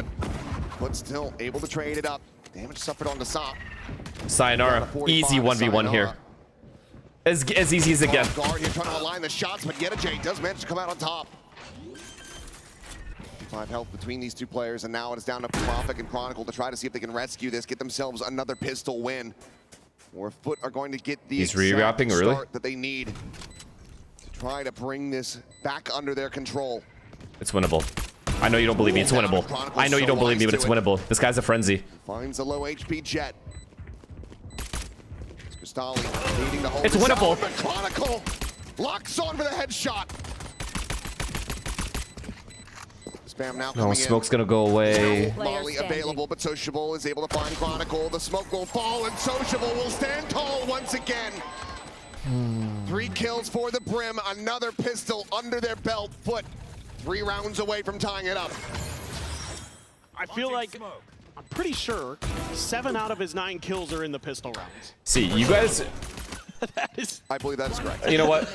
but still able to trade it up. Damage suffered on the Sop. Sayonara. Easy 1v1 here. As easy as it gets. Guard here trying to align the shots, but Yetiche does manage to come out on top. 5 health between these two players, and now it is down to Profek and Chronicle to try to see if they can rescue this, get themselves another pistol win. Or Foot are going to get the exact start that they need to try to bring this back under their control. It's winnable. I know you don't believe me. It's winnable. I know you don't believe me, but it's winnable. This guy's a frenzy. Finds a low HP Jet. Cristali needing to hold it's winnable. But Chronicle locks on for the headshot. Spam now coming no, smoke's gonna go away. Molly available, but Sociable is able to find Chronicle. The smoke will fall, and Sociable will stand tall once again. 3 kills for the Brim. Another pistol under their belt. Foot 3 rounds away from tying it up. I feel like, I'm pretty sure 7 out of his 9 kills are in the pistol rounds. See, you guys... I believe that is correct. You know what?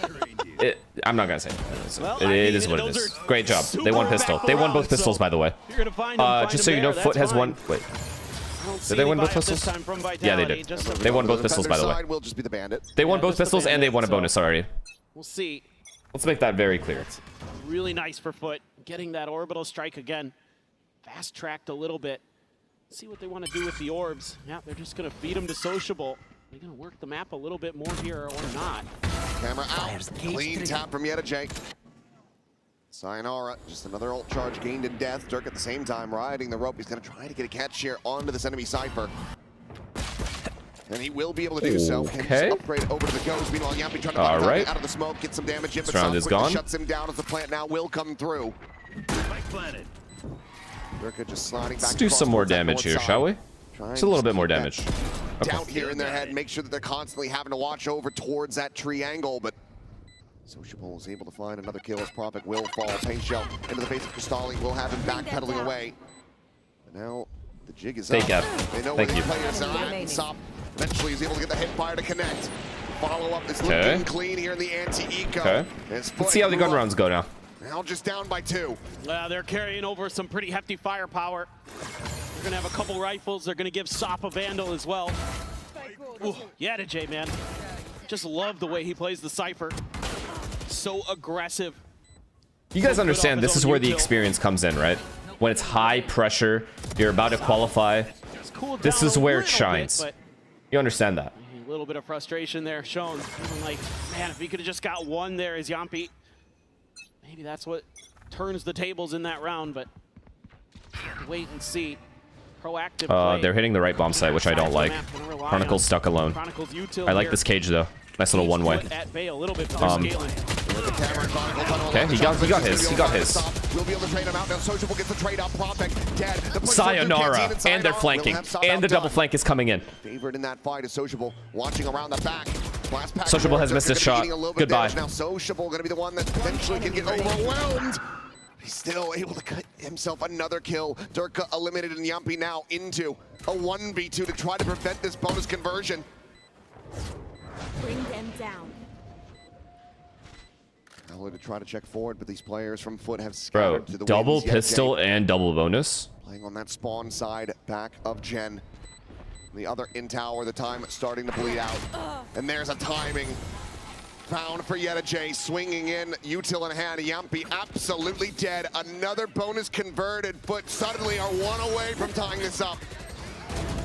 I'm not gonna say it. Well, it is what it is. Great job. They won pistol. They won both pistols, by the way. Just so you know, Foot has won. Wait. Did they win both pistols? Yeah, they did. They won both pistols, by the way. Will just be the bandit. They won both pistols, and they won a bonus already. We'll see. Let's make that very clear. Really nice for Foot. Getting that orbital strike again. Fast-tracked a little bit. See what they want to do with the orbs. Yeah, they're just going to feed them to Sociable. They're going to work the map a little bit more here or not. Camera out. Clean tap from Yedajay. Sayonara, just another ult charge gained in death. Dirk at the same time riding the rope. He's going to try to get a catch here onto this enemy Cypher. And he will be able to do so. Okay. Upgrade over to the Ghost. Meanwhile, Yappy trying to out of the smoke, get some damage in, but round is gone. Shuts him down as the plant now will come through. Dirk just sliding back. Let's do some more damage here, shall we? Just a little bit more damage. Doubt here in their head, make sure that they're constantly having to watch over towards that triangle, but Sociable is able to find another kill as Prophet will fall. Pain Shell into the face of Cristali will have him backpedaling away. But now the jig is up. They know where these players are at, and Sop eventually is able to get the hip fire to connect. Follow-up is looking clean here in the anti-eco. Let's see how the gun rounds go now. Now just down by 2. They're carrying over some pretty hefty firepower. They're going to have a couple rifles. They're going to give Sop a Vandal as well. Ooh, Yedajay, man. Just love the way he plays the Cypher. So aggressive. You guys understand this is where the experience comes in, right? When it's high pressure, you're about to qualify. This is where it shines. You understand that? A little bit of frustration there shown. Even like, man, if he could have just got one there as Yampi. Maybe that's what turns the tables in that round, but wait and see. Proactive play. They're hitting the right bomb site, which I don't like. Chronicle's stuck alone. I like this cage though. Nice little one-way. Okay, he got his. He got his. Sayonara, and they're flanking, and the double flank is coming in. Favored in that fight is Sociable, watching around the back. Sociable has missed his shot. Goodbye. Now Sociable going to be the one that potentially can get overwhelmed. He's still able to cut himself another kill. Durka eliminated and Yampi now into a 1v2 to try to prevent this bonus conversion. Bring them down. Now to try to check forward, but these players from Foot have scattered to the double pistol and double bonus. Playing on that spawn side back of Gen. The other in tower, the time starting to bleed out. And there's a timing found for Yedajay, swinging in, util in hand. Yampi absolutely dead. Another bonus converted. Foot suddenly are 1 away from tying this up.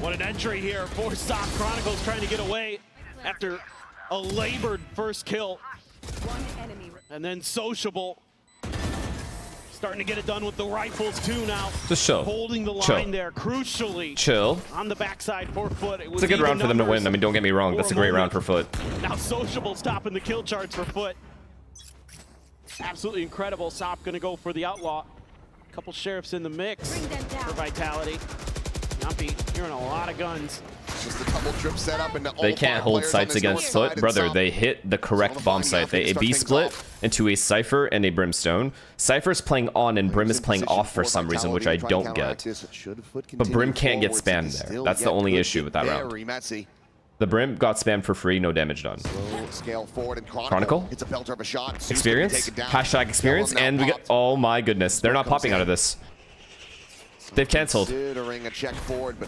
What an entry here for Sop. Chronicles trying to get away after a labored first kill. And then Sociable starting to get it done with the rifles too now. Just chill. Holding the line there, crucially. Chill. On the backside for Foot. It's a good round for them to win. I mean, don't get me wrong. That's a great round for Foot. Now Sociable stopping the kill charts for Foot. Absolutely incredible. Sop going to go for the outlaw. Couple sheriffs in the mix for Vitality. Yampi hearing a lot of guns. Just a double trip set up into they can't hold sites against Foot. Brother, they hit the correct bomb site. They A-B split into a Cypher and a Brimstone. Cypher's playing on and Brim is playing off for some reason, which I don't get. But Brim can't get spammed there. That's the only issue with that round. The Brim got spammed for free, no damage done. Scale forward and Chronicle. It's a belter of a shot. Experience. Hashtag experience. And we got, oh my goodness. They're not popping out of this. They've canceled. Considering a check forward, but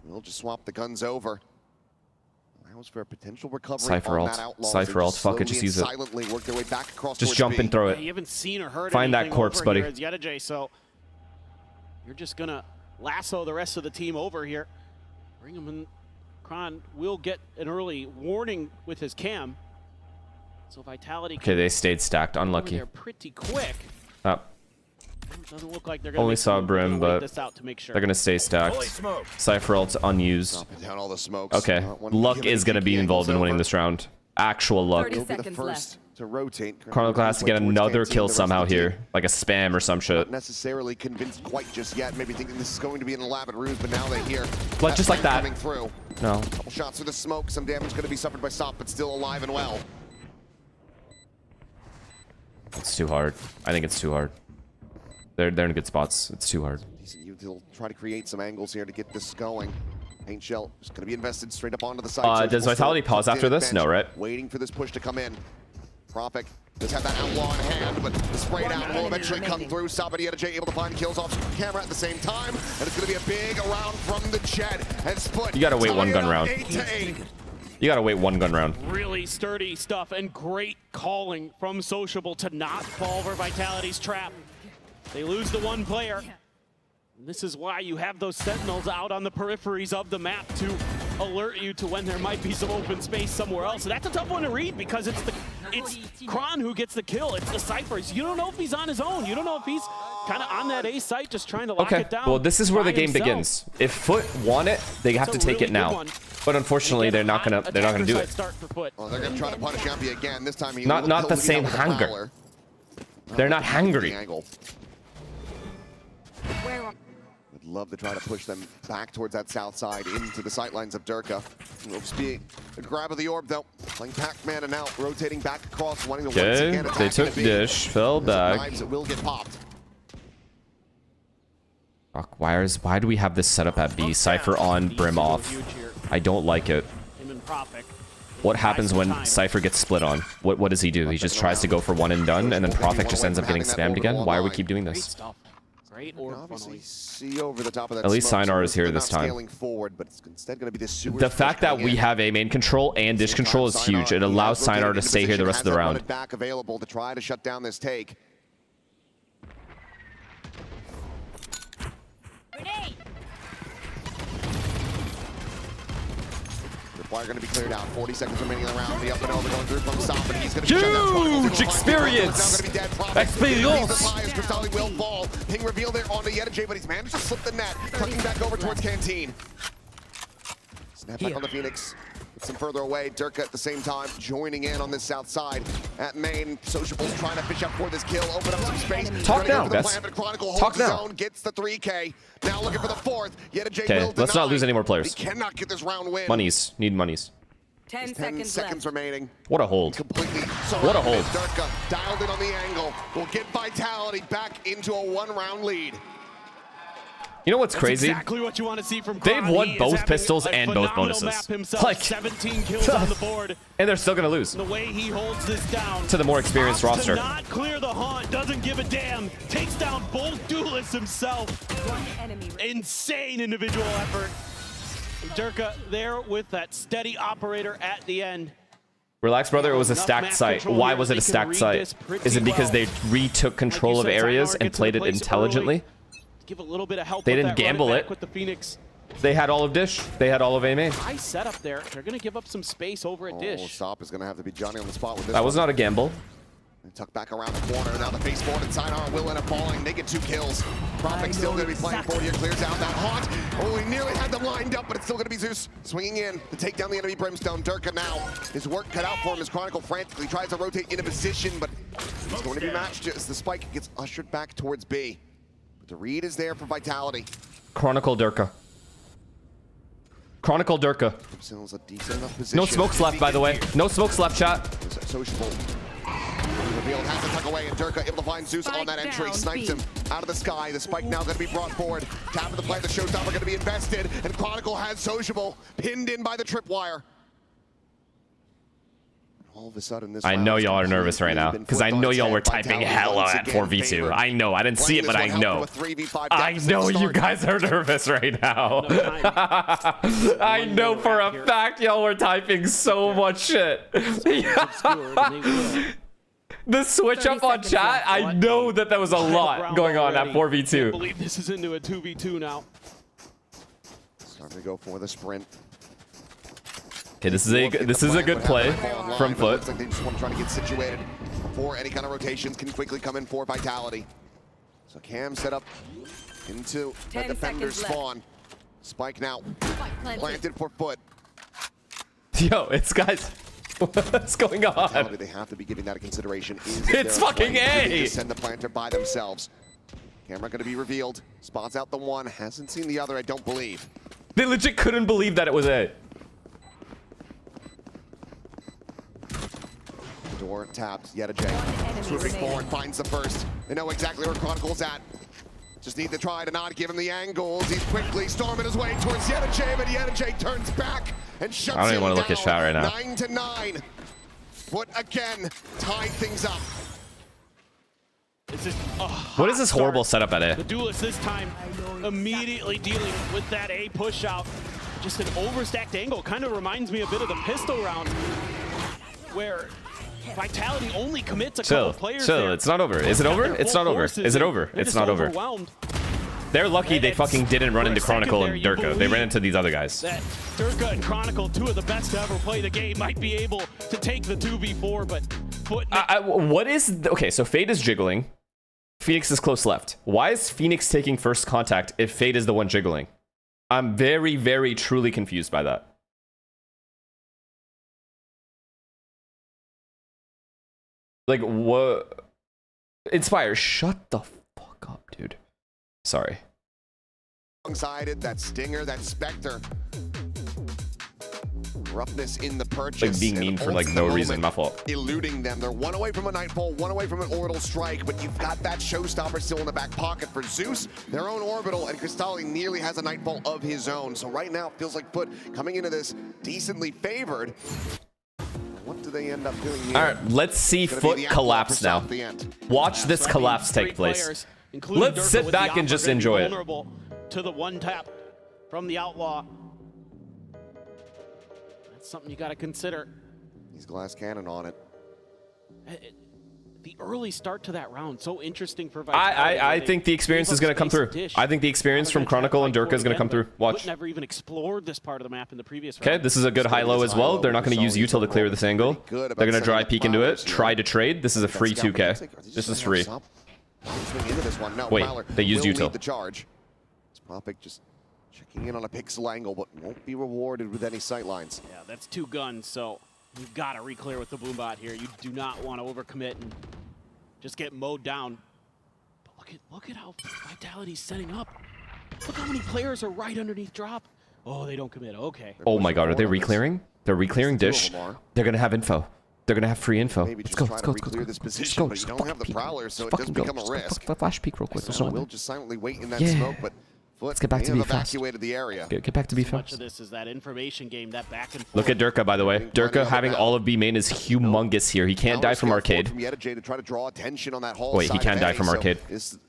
we'll just swap the guns over. Allows for a potential recovery. Cypher ult. Cypher ult. Fuck it, just use it. Work their way back across just jump and throw it. You haven't seen or heard Find that corpse, buddy. Yedajay, so you're just gonna lasso the rest of the team over here. Bring them in. Kron will get an early warning with his cam. So Vitality. Okay, they stayed stacked. Unlucky. They're pretty quick. Up. Doesn't look like they're gonna Only make saw some- Brim, gonna wait but this out to make sure. they're gonna stay stacked. Cypher ult's unused. Dropping down all the smokes. Okay, Not one luck given is gonna be TP involved in angles winning over. this round. Actual luck. 30 He'll be the seconds first to rotate. Chronicle has to get Towards another Canteen, kill the rest somehow of the team here, like a spam or some shit. Not necessarily convinced quite just yet. Maybe thinking this is going to be an elaborate ruse, but now they hear Like just like that. coming through. No. Couple shots through the smoke. Some damage going to be suffered by Sop, but still alive and well. It's too hard. I think it's too hard. They're in good spots. It's too hard. Decent youth. He'll try to create some angles here to get this going. Paint shell is going to be invested straight up onto the side. Does Vitality pause after this? No, right? Waiting for this push to come in. Prophet does have that outlaw in hand, but the spray down will eventually come through. Sop and J able to find kills off camera at the same time, and it's going to be a big round from the Jet. And Split. You gotta wait one gun round. 8-8. You gotta wait one gun round. Really sturdy stuff and great calling from Sociable to not fall for Vitality's trap. They lose the one player. And this is why you have those sentinels out on the peripheries of the map to alert you to when there might be some open space somewhere else. And that's a tough one to read because it's Kron who gets the kill. It's the Cyphers. You don't know if he's on his own. You don't know if he's kind of on that A site just trying to lock Okay, it down. well, this is where the by game himself. begins. If Foot want it, they have to It's a take really it now. good one. But unfortunately, they're not gonna do Attacker side it. start for Foot. Well, they're going to try to punish Yampy again. This time he Not will the lead same out with a hunger. prowler. They're not hungry. The angle. Would love to try to push them back towards that south side into the sightlines of Durka. Will just be a grab of the orb though. Playing Pac-Man and now rotating back across, wanting to once Okay, again attack they took the B. dish, fell There's some back. knives that will get popped. Fuck, why do we have this set up at B? Cypher on, Brim off. I don't like it. Him and Prophet. What happens when Cypher gets split on? What does he do? He just tries to go for one and done, and then Prophet just ends up getting spammed again? Why do we keep doing Great this? stuff. Great You can orb obviously funneling. see over the top of that At least smoke, Sinar so is here they're this not time. scaling forward, but it's instead going to be this sewer The push fact that coming we in. have A main control and dish control is huge. It allows Sinar to stay here the rest of the round. Back available to try to shut down this take. The fire going to be cleared out. 40 seconds remaining in the round. The up and over going through from Sop, but he's going to Huge experience! Experience! Cristali will fall. Ping revealed there onto J, but he's managed to slip the net, tucking back over towards Canteen. Snap back on the Phoenix. Gets him further away. Durka at the same time joining in on this south side at main. Sociable's trying to fish up for this kill, open up some space. Talk now, guys. Chronicle Talk holds his now. own, gets the 3K. Now looking for the fourth. J Okay, will let's not deny. lose any more players. He cannot get this round win. Monies. Need monies. 10 10 seconds remaining. What a hold. Completely What a hold. Durka dialed in on the angle. Will get Vitality back into a one-round lead. You know what's That's crazy? exactly what you want to see from They've Kron. won He is both having pistols a and both phenomenal bonuses. map himself. Like- 17 kills on the board. And they're still gonna lose. The way he holds this down To the more experienced opts roster. to not clear the haunt, doesn't give a damn, takes down both duelists himself. Insane individual effort. And Durka there with that steady operator at the end. Relax, brother. It was a Enough stacked map site. control Why here was that it a they can stacked read site? this pretty Is it because well. they retook control Like of you said, areas Sinar and gets played it into place intelligently? Give a little bit of help They with didn't that gamble run back it. with the Phoenix. They had all of Dish. They had all of A main. High setup there. They're going to give up some space over at Oh, Dish. Sop is going to have to be Johnny on the spot with this That was one. not a gamble. And tuck back around the corner. Now the face forward and Sinar will end up falling. They get 2 kills. Prophet still going to be playing forward here. Clears out that haunt. Oh, he nearly had them lined up, but it's still going to be Zeus swinging in to take down the enemy Brimstone. Durka now. His work cut out for him as Chronicle frantically tries to rotate into position, but he's going to be matched as the spike gets ushered back towards B. But the read is there for Vitality. Chronicle Durka. Chronicle Durka. Brimstone's a decent enough position. No smokes left, by the way. No smokes left, chat. Sociable. Revealed, has to tuck away, and Durka able to find Zeus on that entry. Snipes him out of the sky. The spike now going to be brought forward. Tap of the play, the showstopper going to be invested, and Chronicle has Sociable pinned in by the tripwire. All of a sudden, this I know y'all are nervous right now because I know y'all were typing hella at 4v2. I know. I didn't see it, but I know. I know you guys are nervous right now. I know for a fact y'all were typing so much shit. The switch up on chat, I know that there was a lot going on at I 4v2. believe this is into a 2v2 now. Starting to go for the sprint. Okay, this is a good play from Foot. Looks like they just want to try to get situated before any kind of rotations can quickly come in for Vitality. So Cam set up into the defender spawn. Spike now planted for Foot. Yo, it's guys. What's going on? They have to be giving that a consideration. It's fucking A. Send the planter by themselves. Camera going to be revealed. Spots out the one. Hasn't seen the other, I don't believe. They legit couldn't believe that it was A. Door tapped. Yet a J. Swooping forward, finds the first. They know exactly where Chronicle's at. Just need to try to not give him the angles. He's quickly storming his way towards Yedajay, but Yedajay turns back and shuts him down. I don't even want to look at shot right now. 9-9. Foot again tied things up. What is this horrible setup at A? The duelist this time immediately dealing with that A push out. Just an overstacked angle. Kind of reminds me a bit of the pistol round where Vitality only commits a couple players there. It's not over. Is it over? It's not over. Is it over? It's not over. They're lucky they fucking didn't run into Chronicle and Durka. They ran into these other guys. That Durka and Chronicle, two of the best to ever play the game, might be able to take the 2v4, but Foot... what is... Okay, so Fade is jiggling. Phoenix is close left. Why is Phoenix taking first contact if Fade is the one jiggling? I'm very, very truly confused by that. Like, what? Inspire, shut the fuck up, dude. Sorry. Alongside that Stinger, that Spectre. Roughness in the purchase. Like being mean for like no reason, my fault. Eluding them. They're one away from a Nightfall, one away from an orbital strike, but you've got that showstopper still in the back pocket for Zeus, their own orbital, and Cristali nearly has a Nightfall of his own. So right now it feels like Foot coming into this decently favored. What do they end up doing here? All right, let's see Foot collapse now. Watch this collapse take place. Let's sit back and just enjoy it. To the one tap from the Outlaw. That's something you got to consider. He's glass cannon on it. The early start to that round, so interesting for Vitality. I think the experience is going to come through. I think the experience from Chronicle and Durka is going to come through. Watch. Never even explored this part of the map in the previous round. Okay, this is a good high-low as well. They're not going to use util to clear this angle. They're going to dry peek into it, try to trade. This is a free 2K. This is free. Wait, they used util. Propic just checking in on a pixel angle, but won't be rewarded with any sightlines. Yeah, that's two guns, so you've got to re-clear with the Boombot here. You do not want to overcommit and just get mowed down. But look at how Vitality's setting up. Look how many players are right underneath drop. Oh, they don't commit. Okay. Oh my god, are they re-clearing? They're re-clearing dish. They're going to have info. They're going to have free info. Let's go, let's go, let's go. This position, but you don't have the Prowler, so it does become a risk. Flash peek real quick. We'll just silently wait in that smoke, but let's get back to be fast. The area. Get back to be fast. Much of this is that information game, that back and forth. Look at Durka, by the way. Durka having all of B main is humongous here. He can't die from arcade. Wait, he can die from arcade.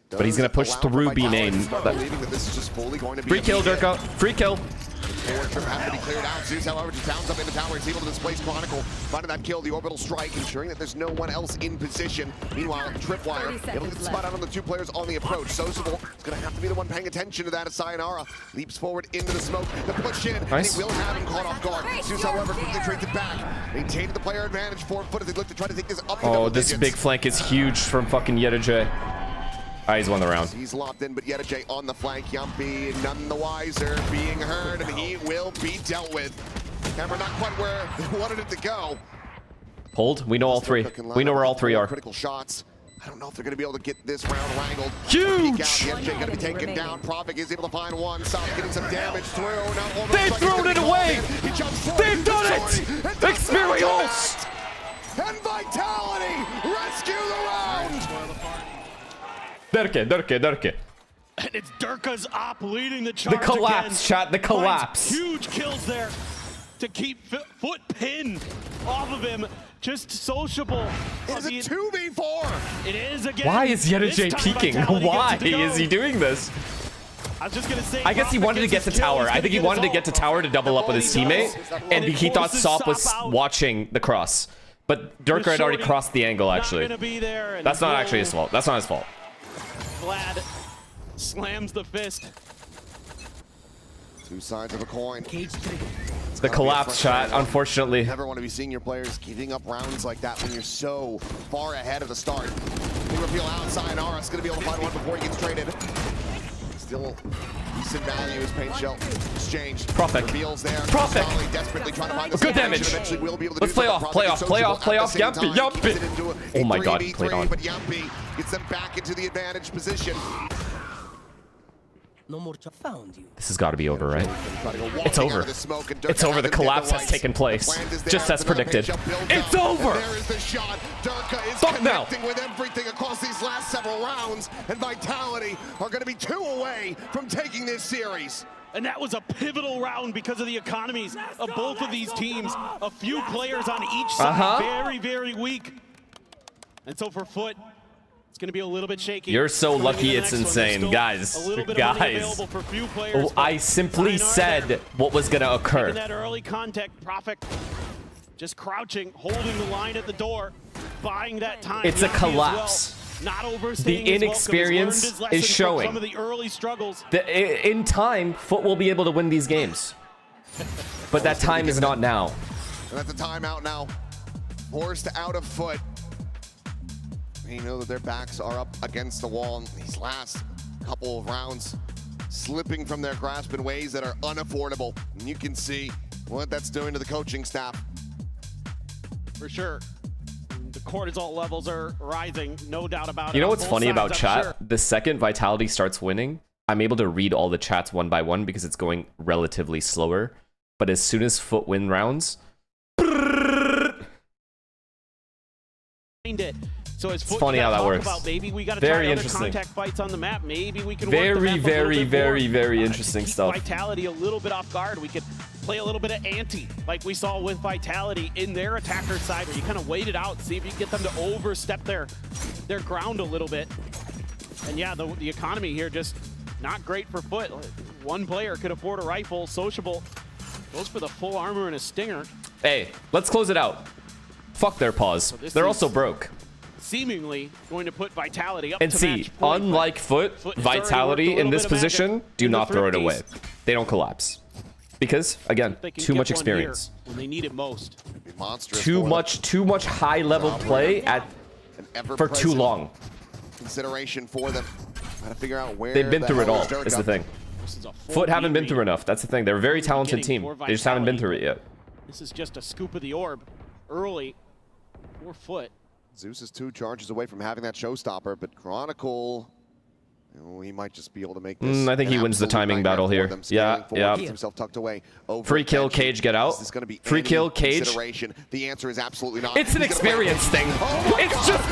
But he's going to push through B main. Free kill, Durka. Free kill. Forward trip has to be cleared out. Zeus, however, just bounds up in the tower. He's able to displace Chronicle. Finding that kill, the orbital strike, ensuring that there's no one else in position. Meanwhile, Tripwire able to get the spot out on the two players on the approach. Sociable is going to have to be the one paying attention to that as Sayonara leaps forward into the smoke. The push in, and he will have him caught off guard. Zeus, however, quickly trades it back. Maintaining the player advantage. 4 foot as they look to try to take this up. Oh, this big flank is huge from fucking Yedajay. He's won the round. He's locked in, but Yedajay on the flank. Yumpy none the wiser, being heard, and he will be dealt with. Camera not quite where they wanted it to go. Hold. We know all three. We know where all three are. Critical shots. I don't know if they're going to be able to get this round wrangled. Huge! Yedajay going to be taken down. Propic is able to find one. Stop getting some damage through. Now they've thrown it away! They've done it! Experience! And Vitality rescue the round! Durka. And it's Durka's op leading the charge. The collapse, again. chat. The collapse. Huge kills there to keep Foot pinned off of him. Just sociable. It's a 2v4. It is again. Why is Yedajay peeking? Why is he doing this? I was just gonna say. I guess he wanted to get to tower. I think he wanted to get to tower to double up with his teammate, and he thought Sop was watching the cross. But Durka had already crossed the angle. Actually, that's not actually his fault. That's not his fault. Vlad slams the fist. Two sides of a coin. It's The collapse chat, unfortunately. You never want to be seeing your players giving up rounds like that when you're so far ahead of the start. Big reveal outside. Ara's going to be able to find one before he gets traded. Still decent value as paint shell exchange. Profit. Reveals there. Profit. Desperately trying to find good damage. Will be able to Let's play off. Play off. Play off. Play off. Yumpy. Yumpy. Oh my god, he played on. But Yumpy gets them back into the advantage position. This has got to be over, right? It's over. It's over. The collapse has taken place. Just as predicted. It's over! Fuck now! With everything across these last several rounds, and Vitality are going to be 2 away from taking this series. And that was a pivotal round because of the economies of both of these teams. A few players on each side, very, very weak. And so for Foot, it's going to be a little bit shaky. You're so lucky it's insane. Guys, I simply said what was going to occur. In that early contact, Profit just crouching, holding the line at the door, buying that time. It's a collapse. Not overstaying the inexperience is showing. Some of the early struggles. In time, Foot will be able to win these games. But that time is not now. And that's the timeout now. Forced out of Foot. You know that their backs are up against the wall in these last couple of rounds, slipping from their grasp in ways that are unaffordable. And you can see what that's doing to the coaching staff. For sure. The cortisol levels are rising, no doubt about it. You know what's funny about chat? The second Vitality starts winning, I'm able to read all the chats one by one because it's going relatively slower. But as soon as Foot win rounds, So it's funny how that works. Maybe we got to very try interesting. Contact fights on the map. Maybe we can very interesting stuff. Vitality a little bit off guard. We could play a little bit of ante, like we saw with Vitality in their attacker side, where you kind of wait it out, see if you can get them to overstep their ground a little bit. And yeah, the economy here just not great for Foot. One player could afford a rifle. Sociable goes for the full armor and a stinger. Hey, let's close it out. Fuck their paws. So they're also broke. Seemingly going to put Vitality up and to see, match point, unlike Foot, Vitality in this position, do not throw it away. They don't collapse. Because, again, too much experience. When they need it most. Too much high-level play for too long. Consideration for them. Gotta figure out where they've been through it all, is the thing. Foot haven't been through enough. That's the thing. They're a very talented team. They just haven't been through it yet. This is just a scoop of the orb early for Foot. Zeus is 2 charges away from having that showstopper, but Chronicle, he might just be able to make this. I think he wins the timing battle here. Yeah. Himself tucked away. Free kill, Cage, get out. Free kill, Cage. The answer is absolutely not. It's an experience thing. It's just.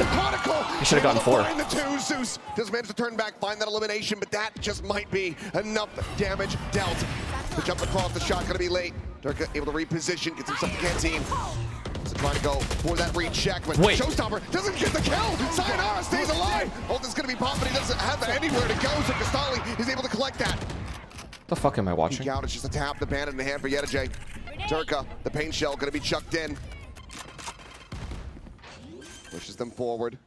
He should have gotten 4. The 2. Zeus does manage to turn back, find that elimination, but that just might be enough damage dealt. The jump across the shot gonna be late. Durka able to reposition, gets himself the canteen. Trying to go for that recheck, but Showstopper doesn't get the kill. Sayonara stays alive. Ult is going to be popped, but he doesn't have anywhere to go, so Kastali is able to collect that. The fuck am I watching? Out, it's just a tap, the bandit in the hand for Yedajay. Durka, the pain shell, going to be chucked in. Pushes them forward.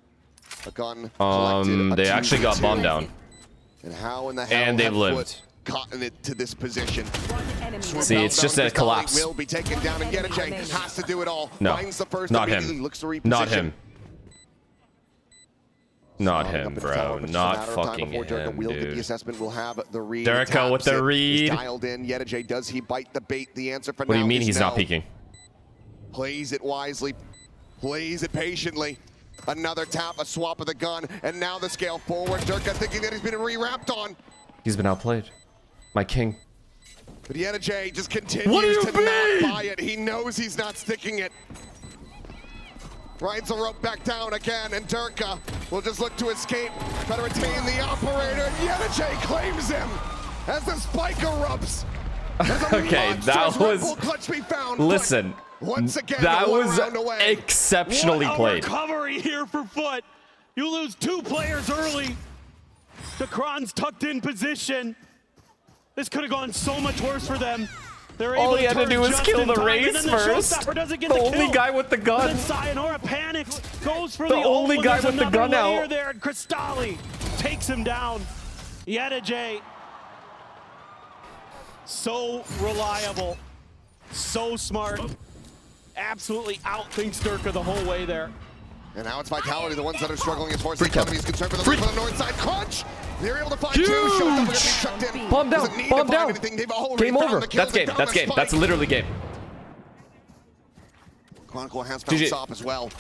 A gun collected. They actually got bombed down. And how in the hell they lived. Gotten it to this position. See, it's just a collapse. Will be taken down, and Yedajay has to do it all. No, Finds the first, not him. Looks to not him. Not him, bro. Not fucking him, will dude. get the assessment. Will have the read. Durka with the read. Dialed in. Yedajay, does he bite the bait? The answer for now. What do you mean he's not peeking? Plays it wisely. Plays it patiently. Another tap, a swap of the gun, and now the scale forward. Durka thinking that he's been re-wrapped on. He's been outplayed. My king. But Yedajay just continues to not buy it. He knows he's not sticking it. Rides the rope back down again, and Durka will just look to escape, try to retain the operator. Yedajay claims him as the spike erupts. Okay, that was. Listen, once again, that was exceptionally played. Recovery here for Foot. You lose 2 players early. The Kron's tucked in position. This could have gone so much worse for them. All he had to do was kill the race first. The only guy with the gun. And then Sayonara panics, goes for the only guy with the gun out. There, and Kristali takes him down. Yedajay, so reliable. So smart. Absolutely outthinks Durka the whole way there. And now it's Vitality, the ones that are struggling as far as the economy is concerned for the lead for the north side. Crunch! They're able to find two. Shows up, they're getting chucked in. Bomb down, bomb down. Game over. That's game, that's game. That's literally game. Chronicle has found Sop as well.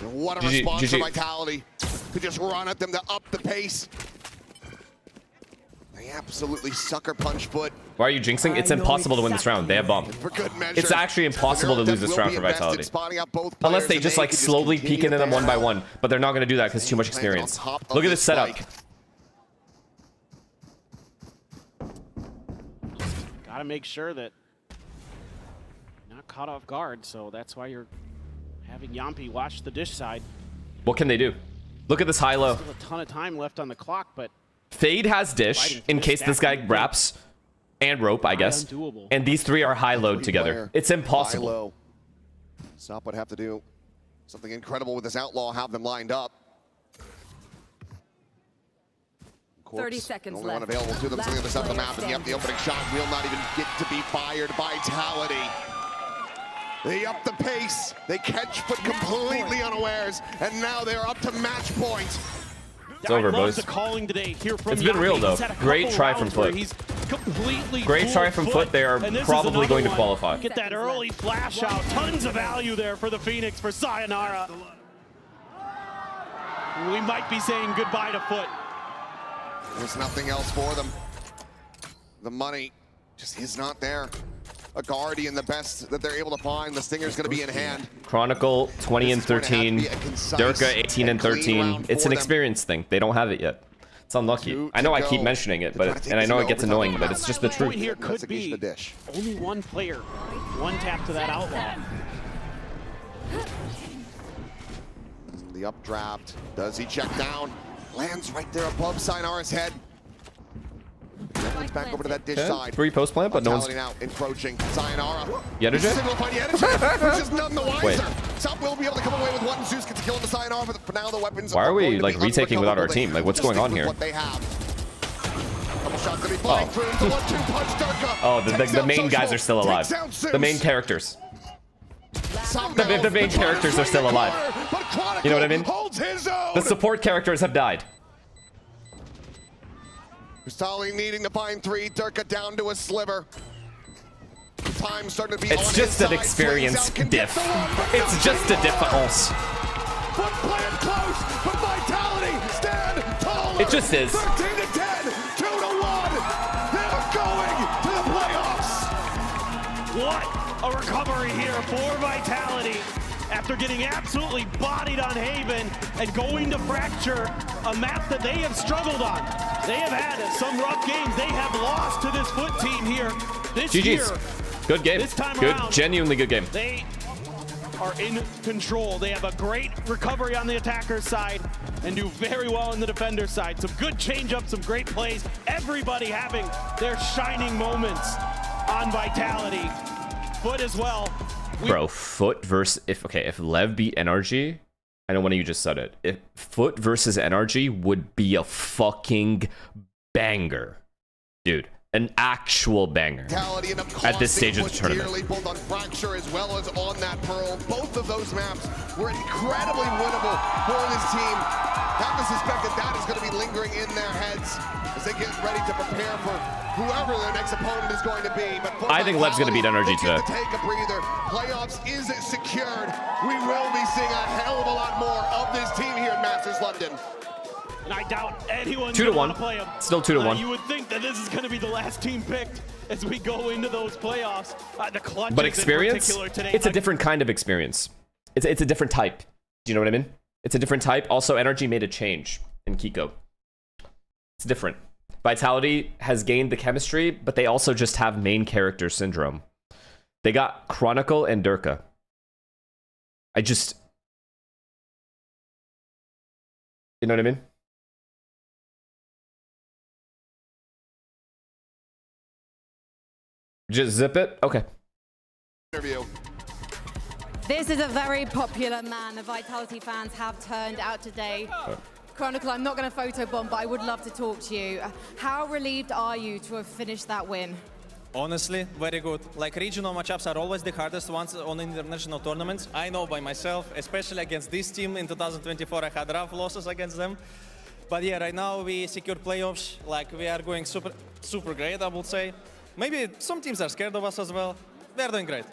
And what a response for Vitality to just run at them to up the pace. They absolutely sucker punch Foot. Why are you jinxing? It's impossible to win this round. They have bomb. For good measure. It's actually impossible to lose this round for Vitality. Unless they just like slowly peek into them one by one. But they're not going to do that because too much experience. Look at this setup. Gotta make sure that not caught off guard, so that's why you're having Yampi watch the dish side. What can they do? Look at this high-low. Still a ton of time left on the clock, but Fade has dish in case this guy wraps, and rope, I guess. And these three are high-load together. It's impossible. Sop would have to do something incredible with this outlaw, have them lined up. 30 seconds only left. One available to them to the other side of the map, and yep, the opening shot will not even get to be fired. Vitality. They up the pace. They catch Foot completely unawares, and now they're up to match point. It's over, boys. The calling today here from It's been real though. Great try from Foot. Great try from Foot. They are probably going to qualify. Get that early flash out. Tons of value there for the Phoenix for Sayonara. We might be saying goodbye to Foot. There's nothing else for them. The money just is not there. A Guardian, the best that they're able to find. The Stinger's going to be in hand. Chronicle 20 and 13. Durka 18 and 13. It's an experience thing. They don't have it yet. It's unlucky. I know I keep mentioning it, but and I know it gets annoying, but it's just the truth. Here could be only one player, one tap to that outlaw. The updraft. Does he check down? Lands right there above Sayonara's head. Everyone's back over to that dish side. 3 post plant, but no one's now encroaching. Sayonara. Yetterjay? Which is none the wiser. Sop will be able to come away with one. Zeus gets a kill on the Sayonara, but for now the weapons. Why are we like retaking without our team? Like what's going on here? What they have. Couple shots gonna be flying through. The 1-2 punch Durka. Oh, the main guys are still alive. The main characters. The main characters are still alive. You know what I mean? The support characters have died. Cristali needing to find 3. Durka down to a sliver. Time starting to be it's just an experience diff. It's just a difference. Foot playing close, but Vitality stand tall. It just is. 13 to 10, 2 to 1. They're going to the playoffs. What a recovery here for Vitality. After getting absolutely bodied on Haven and going to Fracture, a map that they have struggled on. They have had some rough games. They have lost to this Foot team here this year. Good game. This time good, around, genuinely good game. They are in control. They have a great recovery on the attacker side and do very well on the defender side. Some good change-ups, some great plays. Everybody having their shining moments on Vitality. Foot as well. Bro, Foot versus if LEV beat NRG, I know one of you just said it. If Foot versus NRG would be a fucking banger, dude, an actual banger at this stage of the tournament. Both on Fracture as well as on that Pearl. Both of those maps were incredibly winnable for this team. Have to suspect that that is going to be lingering in their heads as they get ready to prepare for whoever their next opponent is going to be. But I think LEV's going to beat NRG today. Take a breather. Playoffs is secured. We will be seeing a hell of a lot more of this team here in Masters London. And I doubt anyone's 2 to 1. Play him. Still 2 to 1. You would think that this is going to be the last team picked as we go into those playoffs. The clutches but experience, today, it's a different kind of experience. It's a different type. Do you know what I mean? It's a different type. Also, NRG made a change in Kiko. It's different. Vitality has gained the chemistry, but they also just have main character syndrome. They got Chronicle and Durka. You know what I mean? Just zip it? Okay. Interview. This is a very popular man the Vitality fans have turned out today. Chronicle, I'm not going to photobomb, but I would love to talk to you. How relieved are you to have finished that win? Honestly, very good. Like, regional matchups are always the hardest ones on international tournaments. I know by myself, especially against this team in 2024, I had rough losses against them. But yeah, right now we secured playoffs. Like, we are going super great, I would say. Maybe some teams are scared of us as well. We are doing great.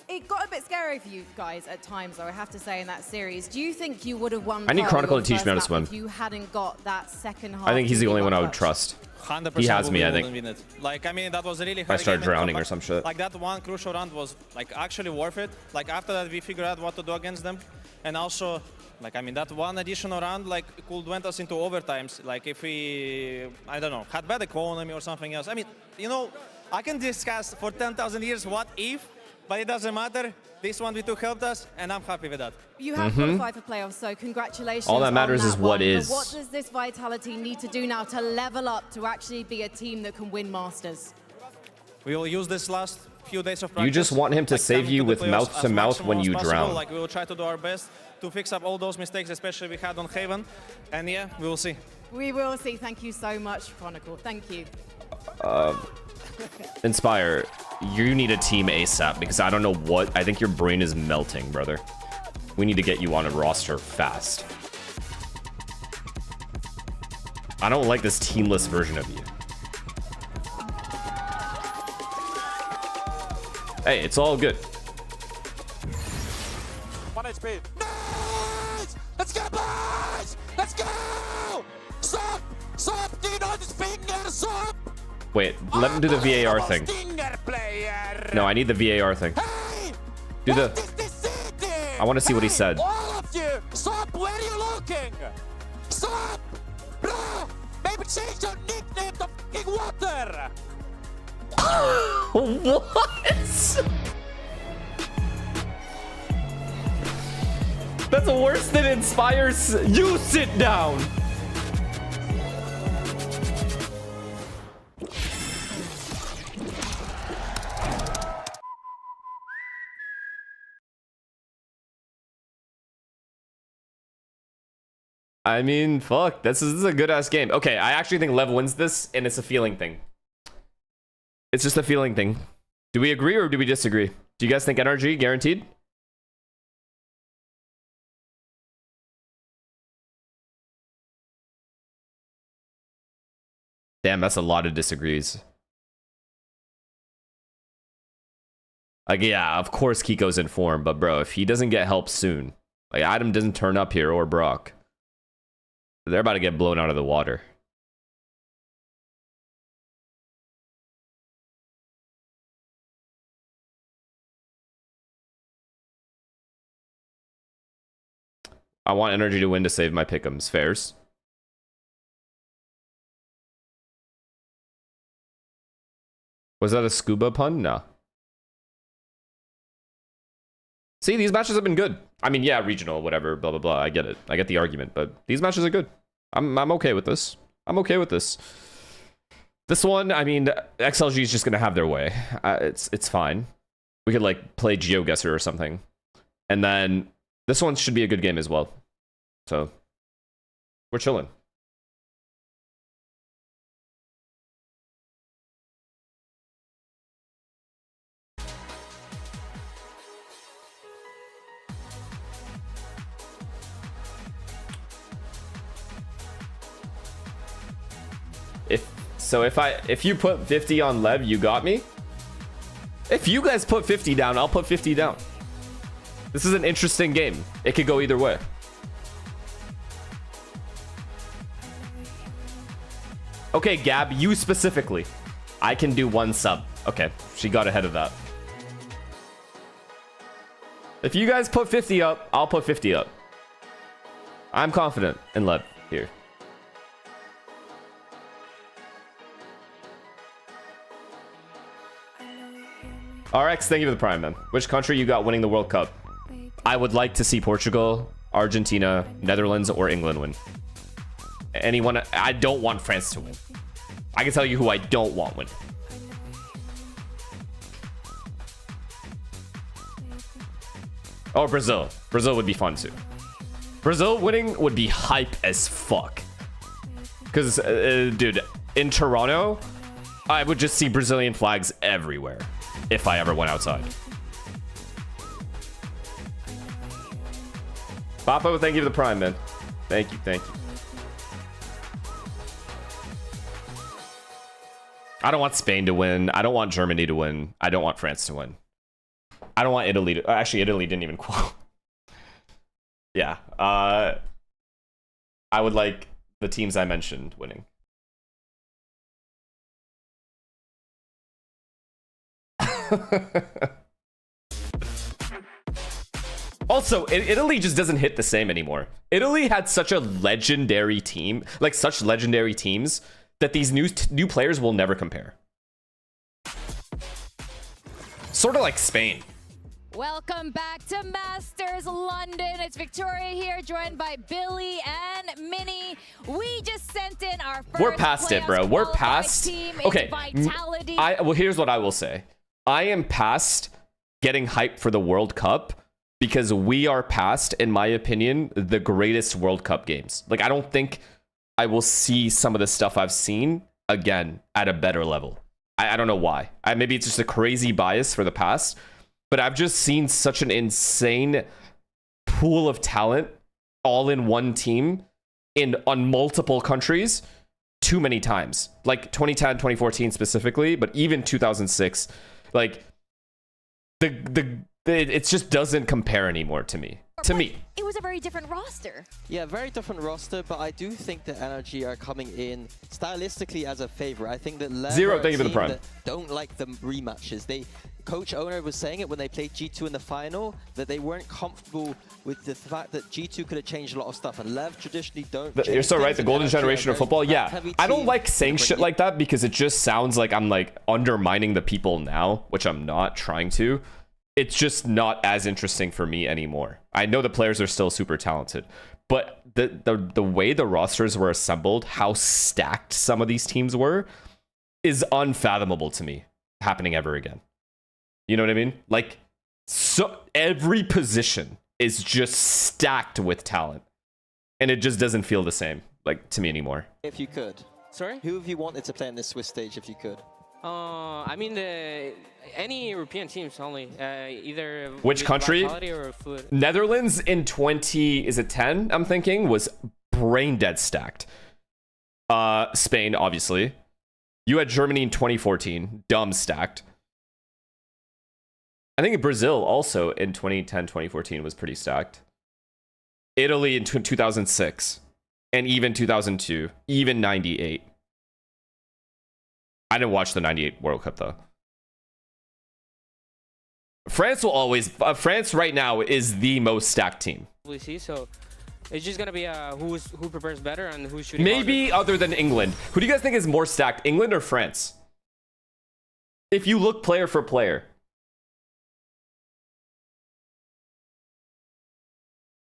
It got a bit scary for you guys at times, though, I have to say, in that series. Do you think you would have won? I need Chronicle to teach me how to swim. If you hadn't got that second half. I think he's the only one I would trust. 100% he has me, I think. Like, I mean, that was a really hard I started game drowning or some shit. Like, that one crucial round was, like, actually worth it. Like, after that, we figured out what to do against them. And also, like, I mean, that one additional round, like, could went us into overtimes. Like, if we, I don't know, had bad economy or something else. I mean, you know, I can discuss for 10,000 years what if, but it doesn't matter. This one we took helped us, and I'm happy with that. You have qualified for playoffs, so congratulations. All that matters is what is. But what does this Vitality need to do now to level up to actually be a team that can win Masters? We will use this last few days of practice. You just want him to save you with mouth to mouth when you drown. Like, we will try to do our best to fix up all those mistakes, especially we had on Haven. And yeah, we will see. We will see. Thank you so much, Chronicle. Thank you. Inspire, you need a team ASAP because I don't know what. I think your brain is melting, brother. We need to get you on a roster fast. I don't like this teamless version of you. Hey, it's all good. 1 HP. Nice! Let's go, boys! Let's go! Stop! Do you know this finger? Stop! Wait, let him do the VAR thing. No, I need the VAR thing. Do the... I want to see what he said. All of you! Stop! Where are you looking? Stop! Bro! Maybe change your nickname to fucking water! What? That's worse than Inspire's. You sit down! I mean, fuck. This is a good-ass game. Okay, I actually think LEV wins this, and it's a feeling thing. It's just a feeling thing. Do we agree or do we disagree? Do you guys think NRG guaranteed? Damn, that's a lot of disagrees. Like, yeah, of course Kiko's in form, but bro, if he doesn't get help soon, like Adam doesn't turn up here or Brock, they're about to get blown out of the water. I want NRG to win to save my pick'ems. Fairs. Was that a scuba pun? No. See, these matches have been good. I mean, yeah, regional, whatever, blah, blah, blah. I get it. I get the argument, but these matches are good. I'm okay with this. I'm okay with this. This one, I mean, XLG is just going to have their way. It's fine. We could, like, play GeoGuessr or something. And then this one should be a good game as well. So, we're chilling. If you put 50 on LEV, you got me. If you guys put 50 down, I'll put 50 down. This is an interesting game. It could go either way. Okay, Gab, you specifically. I can do 1 sub. Okay, she got ahead of that. If you guys put 50 up, I'll put 50 up. I'm confident in LEV here. RX, thank you for the prime, man. Which country you got winning the World Cup? I would like to see Portugal, Argentina, Netherlands, or England win. Anyone? I don't want France to win. I can tell you who I don't want win. Oh, Brazil. Brazil would be fun too. Brazil winning would be hype as fuck. Because, dude, in Toronto, I would just see Brazilian flags everywhere if I ever went outside. Papo, thank you for the prime, man. Thank you, thank you. I don't want Spain to win. I don't want Germany to win. I don't want France to win. I don't want Italy to... Actually, Italy didn't even qualify. Yeah. I would like the teams I mentioned winning. Also, Italy just doesn't hit the same anymore. Italy had such a legendary team, like such legendary teams, that these new players will never compare. Sort of like Spain. Welcome back to Masters London. It's Victoria here, joined by Billy and Minnie. We just sent in our first. We're past it, bro. We're past. Okay. Vitality. Well, here's what I will say. I am past getting hyped for the World Cup because we are past, in my opinion, the greatest World Cup games. Like, I don't think I will see some of the stuff I've seen again at a better level. I don't know why. Maybe it's just a crazy bias for the past, but I've just seen such an insane pool of talent all in one team on multiple countries too many times. Like 2010, 2014 specifically, but even 2006. Like it just doesn't compare anymore to me. It was a very different roster. Yeah, very different roster, but I do think that NRG are coming in stylistically as a favorite. I think that LEV Zero, thank you for the prime. Don't like the rematches. Coach Owner was saying it when they played G2 in the final, that they weren't comfortable with the fact that G2 could have changed a lot of stuff, and LEV traditionally don't. You're so right, the golden generation of football. Yeah, I don't like saying shit like that because it just sounds like I'm like undermining the people now, which I'm not trying to. It's just not as interesting for me anymore. I know the players are still super talented, but the way the rosters were assembled, how stacked some of these teams were, is unfathomable to me happening ever again. You know what I mean? Like, so every position is just stacked with talent, and it just doesn't feel the same, like, to me anymore. If you could. Sorry? Who have you wanted to play on this Swiss stage if you could? I mean, any European teams only. Either which country? Or food. Netherlands in 2010, I'm thinking, was brain dead stacked. Spain, obviously. You had Germany in 2014, dumb stacked. I think Brazil also in 2010, 2014 was pretty stacked. Italy in 2006, and even 2002, even 98. I didn't watch the 98 World Cup, though. France will always... France right now is the most stacked team. We see, so it's just going to be who prepares better and who's shooting maybe harder. Other than England. Who do you guys think is more stacked, England or France? If you look player for player.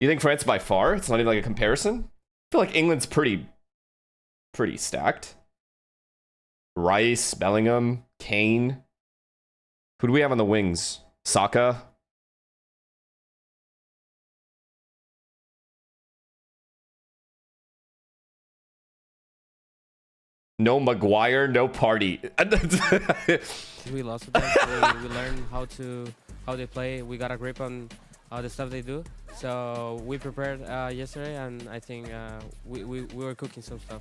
You think France by far? It's not even like a comparison? I feel like England's pretty stacked. Rice, Bellingham, Kane. Who do we have on the wings? Saka. No Maguire, no Party. We lost with them. We learned how they play. We got a grip on the stuff they do. So we prepared yesterday, and I think we were cooking some stuff.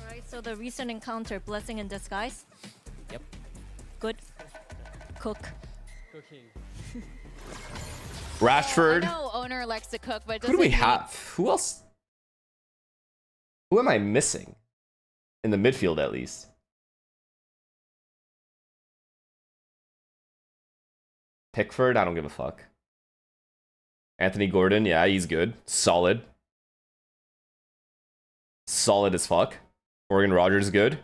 All right, so the recent encounter, blessing in disguise? Yep. Good. Cook. Cooking. Rashford. I know Owner likes to cook, but who do we have? Who else? Who am I missing? In the midfield, at least. Pickford, I don't give a fuck. Anthony Gordon, yeah, he's good. Solid. Solid as fuck. Morgan Rogers, good.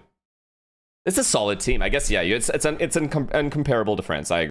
It's a solid team. I guess, yeah, it's incomparable to France. I agree.